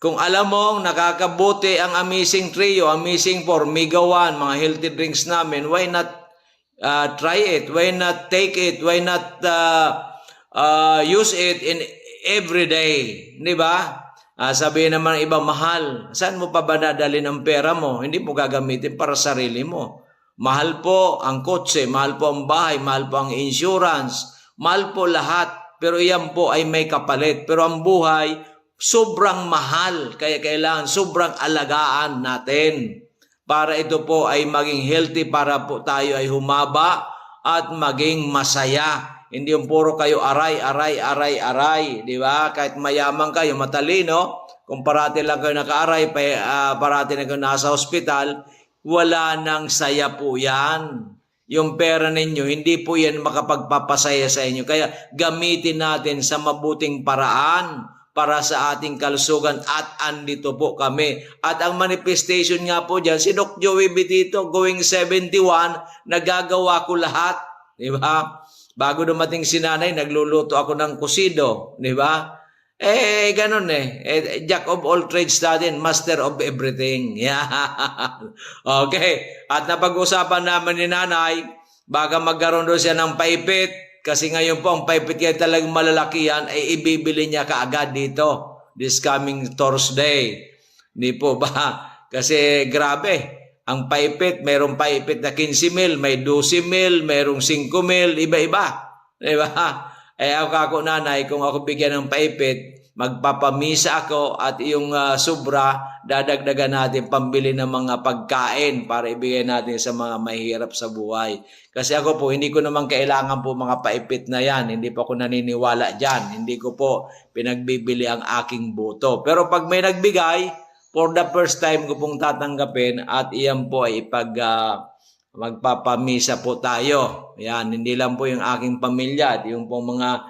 Speaker 7: Kung alam mong nakakabuti ang Amazing Trio, Amazing 4, Mega 1, mga healthy drinks namin, why not try it? Why not take it? Why not use it in every day? Di ba? Sabihin naman ng iba, mahal. Saan mo pa ba nadalhin ang pera mo? Hindi mo gagamitin para sarili mo. Mahal po ang kotse, mahal po ang bahay, mahal po ang insurance, mahal po lahat. Pero iyan po ay may kapalit. Pero ang buhay, sobrang mahal. Kaya kailangan sobrang alagaan natin. Para ito po ay maging healthy, para po tayo ay humaba at maging masaya. Hindi yung puro kayo aray. Di ba? Kahit mayaman kayo, matalino, kung parati lang kayo nakaaray, parati na kayo nasa hospital, wala nang saya po yan. Yung pera ninyo, hindi po yan makapagpapasaya sa inyo. Kaya gamitin natin sa mabuting paraan para sa ating kalusugan at andito po kami. At ang manifestation nga po dyan, si Doc Joey Bitito, going 71, nagagawa ko lahat. Di ba? Bago dumating si nanay, nagluluto ako ng kusido. Di ba? Ganun Jack of all trades natin, master of everything. Yan. Okay. At napag-usapan naman ni nanay, baka magkaroon doon siya ng paipit. Kasi ngayon po, ang paipit kaya talagang malalaki yan, ay ibibili niya kaagad dito. This coming Thursday. Hindi po ba? Kasi grabe. Ang paipit, mayroong paipit na 15 mil, may 12 mil, mayroong 5 mil, iba-iba. Diba? Ako nanay, kung ako bigyan ng paipit, magpapamisa ako at yung sobra, dadagdagan natin pambili ng mga pagkain para ibigay natin sa mga mahirap sa buhay. Kasi ako po, hindi ko naman kailangan po mga paipit na yan. Hindi po ako naniniwala dyan. Hindi ko po pinagbibili ang aking boto. Pero pag may nagbigay, for the first time ko pong tatanggapin at iyan po ay magpapamisa po tayo. Yan, hindi lang po yung aking pamilya at yung pong mga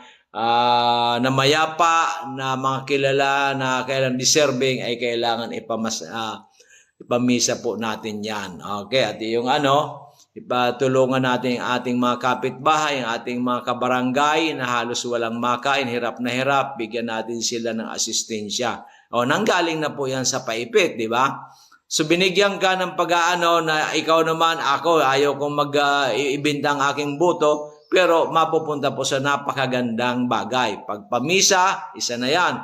Speaker 7: namayapa na mga kilala na kailangan deserving ay kailangan ipamisa po natin yan. Okay, at yung ipatulungan natin ang ating mga kapitbahay, ang ating mga kabarangay na halos walang makain, hirap na hirap, bigyan natin sila ng asistensya. Nanggaling na po yan sa paipit, di ba? So binigyan ka ng pag-aano na ikaw naman, ako, ayaw kong ibinta ang aking boto, pero mapupunta po sa napakagandang bagay. Pagpamisa, isa na yan.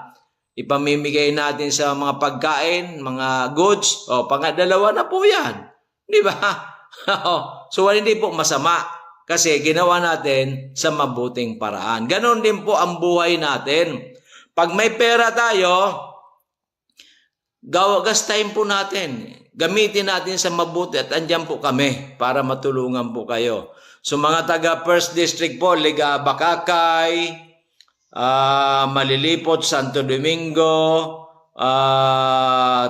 Speaker 7: Ipamimigay natin sa mga pagkain, mga goods, pang-2 na po yan. Di ba? So hindi po masama kasi ginawa natin sa mabuting paraan. Ganon din po ang buhay natin. Pag may pera tayo,
Speaker 12: gastahin po natin. Gamitin natin sa mabuti at andyan po kami para matulungan po kayo. So mga taga First District po, Liga Bakakay, Malilipot, Santo Domingo,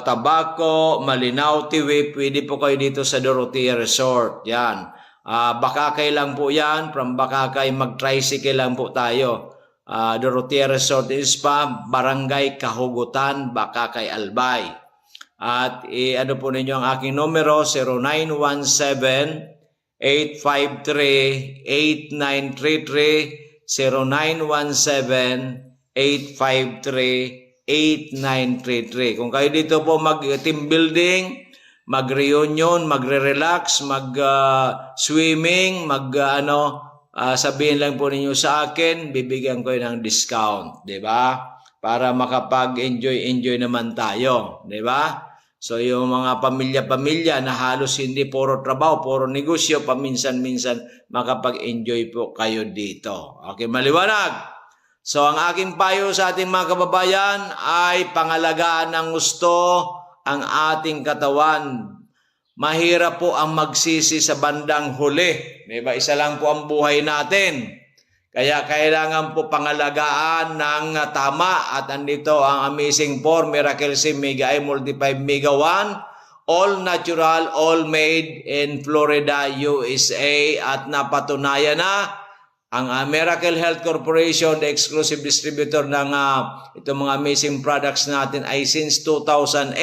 Speaker 12: Tabaco, Malinao, Tiwi, pwede po kayo dito sa Dorotea Resort. Yan. Bakakay lang po yan. From Bakakay, mag-tricycle lang po tayo. Dorotea Resort is pa, Barangay Kahugutan, Bakakay, Albay. At ano po ninyo ang aking numero, 0917-853-8933, 0917-853-8933. Kung kayo dito po mag-team building, mag-reunion, magre-relax, mag-swimming, sabihin lang po ninyo sa akin, bibigyan ko ng discount, di ba? Para makapag-enjoy naman tayo, di ba? So yung mga pamilya-pamilya na halos hindi puro trabaho, puro negosyo, paminsan-minsan makapag-enjoy po kayo dito. Okay, maliwanag? So ang aking payo sa ating mga kababayan ay pangalagaan ng gusto ang ating katawan. Mahirap po ang magsisi sa bandang huli. Diba? Isa lang po ang buhay natin. Kaya kailangan po pangalagaan ng tama. At andito ang Amazing 4 Miracle Sim Mega I Multi-5 Mega 1. All natural, all made in Florida, USA. At napatunayan na ang Miracle Health Corporation, the exclusive distributor ng itong mga amazing products natin ay since 2008.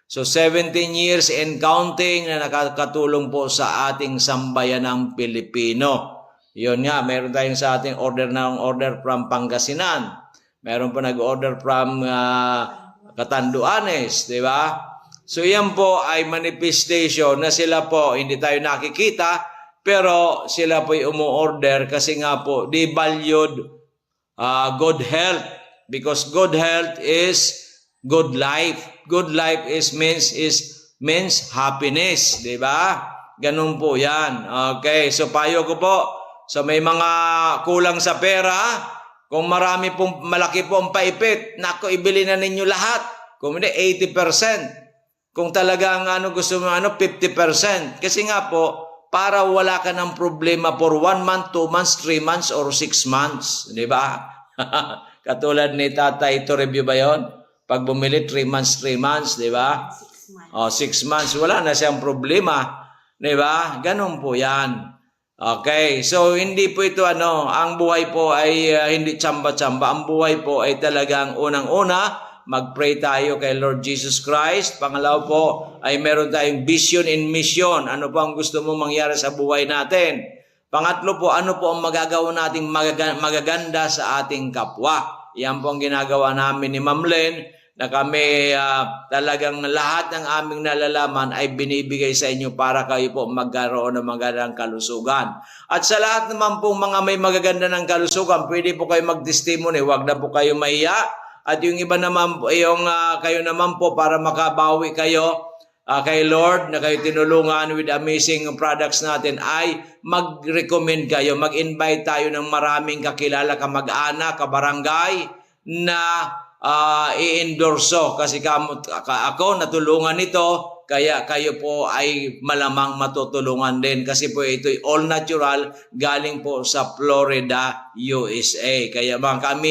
Speaker 12: So 17 years and counting na nakakatulong po sa ating sambayanang Pilipino. Yun nga, meron tayong sa ating order from Pangasinan. Meron po nag-order from Catanduanes, di ba? So yan po ay manifestation na sila po, hindi tayo nakikita, pero sila po yung umu-order kasi nga po, they valued good health. Because good health is good life. Good life means happiness, di ba? Ganun po yan. Okay, so payo ko po, so may mga kulang sa pera, kung malaki pong paipit, nako, ibili na ninyo lahat. Kung hindi, 80%. Kung talagang gusto mo 50%. Kasi nga po, para wala ka ng problema for 1 month, 2 months, 3 months, or 6 months. Di ba? Katulad ni Tatay, ito review ba yun? Pag bumili, 3 months, di ba?
Speaker 9: 6 months.
Speaker 12: 6 months, wala na siyang problema. Di ba? Ganun po yan. Okay, so hindi po ito ang buhay po ay hindi tsamba-tsamba. Ang buhay po ay talagang unang-una, mag-pray tayo kay Lord Jesus Christ. Pangalawa po ay meron tayong vision and mission. Ano po ang gusto mo mangyari sa buhay natin? Pangatlo po, ano po ang magagawa nating magaganda sa ating kapwa? Yan po ang ginagawa namin ni Ma'am Len, na kami talagang lahat ng aming nalalaman ay binibigay sa inyo para kayo po magkaroon ng magandang kalusugan. At sa lahat naman po mga may magaganda ng kalusugan, pwede po kayo mag-testimony, huwag na po kayo mahiya. At yung iba naman po, kayo naman po para makabawi kayo kay Lord na kayo tinulungan with amazing products natin ay mag-recommend kayo, mag-invite tayo ng maraming kakilala, kamag-anak, kabarangay na i-endorso kasi ako natulungan nito, kaya kayo po ay malamang matutulungan din kasi po ito'y all natural galing po sa Florida, USA. Kaya mga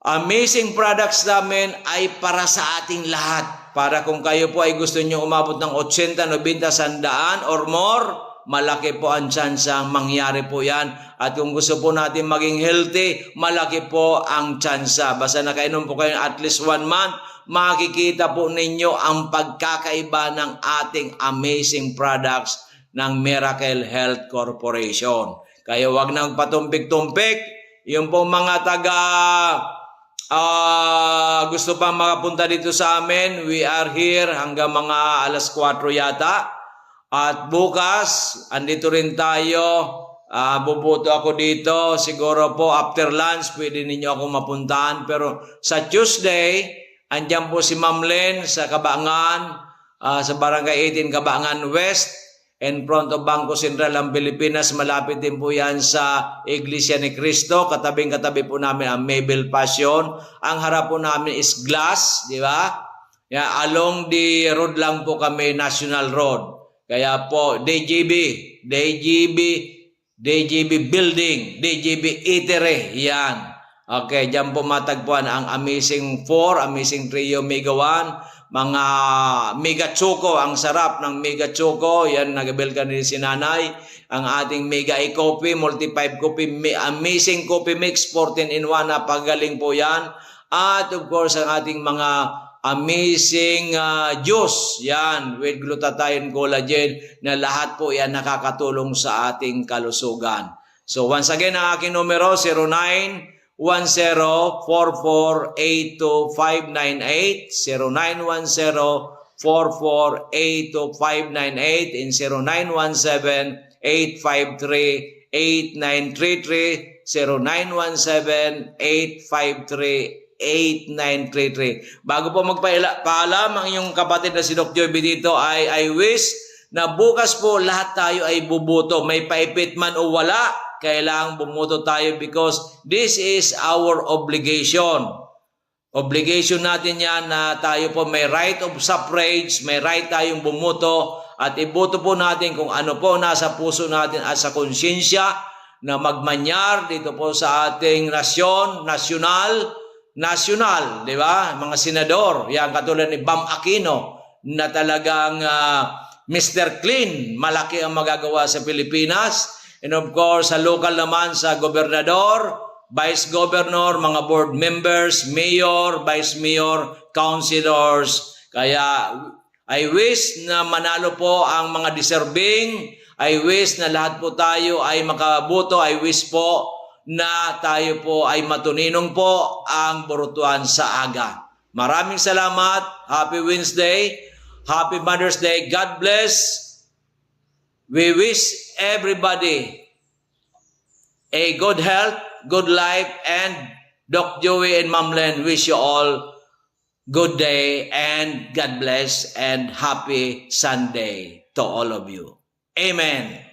Speaker 12: amazing products namin ay para sa ating lahat. Para kung kayo po ay gusto nyo umabot ng 80, 90, 100 or more, malaki po ang tsansang mangyari po yan. At kung gusto po natin maging healthy, malaki po ang tsansa. Basta nakainom po kayo at least 1 month, makikita po ninyo ang pagkakaiba ng ating amazing products ng Miracle Health Corporation. Kaya wag nang patumpik-tumpik. Yung po mga gusto pa makapunta dito sa amin, we are here hanggang mga alas 4 yata. At bukas, andito rin tayo. Bubuto ako dito. Siguro po after lunch, pwede ninyo ako mapuntahan. Pero sa Tuesday, andyan po si Ma'am Len sa Kabangan, sa Barangay 18 Kabangan West. in front of Bangko Sentral ng Pilipinas. Malapit din po yan sa Iglesia ni Cristo. Katabing-katabi po namin ang Mabel Passion. Ang harap po namin is Glass, di ba? Yeah, along the road lang po kami, National Road. Kaya po, DJB Building, DJB Eatery, yan. Okay, dyan po matagpuan ang Amazing 4, Amazing Trio Mega 1, mga Mega Choco, ang sarap ng Mega Choco, yan, nag-bill ka rin si Nanay. Ang ating Mega E-Coffee, Multi-5 Coffee, Amazing Coffee Mix, 14-in-1, napagaling po yan. At of course, ang ating mga amazing juice, yan, with glutathione collagen, na lahat po yan nakakatulong sa ating kalusugan. So once again, ang aking numero, 0910-4482-598, 0910-4482-598, and 0917-853-8933, 0917-853-8933. Bago po magpaalam ang inyong kapatid na si Doc Joy dito, I wish na bukas po lahat tayo ay bubuto. May paipit man o wala, kailangang bumuto tayo because this is our obligation. Obligation natin yan na tayo po may right of suffrage, may right tayong bumuto at iboto po natin kung ano po nasa puso natin at sa konsyensya na magmanyar dito po sa ating nasyonal, di ba? Mga senador, yan katulad ni Bam Aquino na talagang Mr. Clean, malaki ang magagawa sa Pilipinas. And of course, sa local naman, sa gobernador, vice governor, mga board members, mayor, vice mayor, councilors. Kaya I wish na manalo po ang mga deserving. I wish na lahat po tayo ay makaboto. I wish po na tayo po ay matuninong po ang borutuan sa aga. Maraming salamat. Happy Wednesday. Happy Mother's Day. God bless. We wish everybody a good health, good life, and Doc Joey and Ma'am Len wish you all good day and God bless and happy Sunday to all of you. Amen.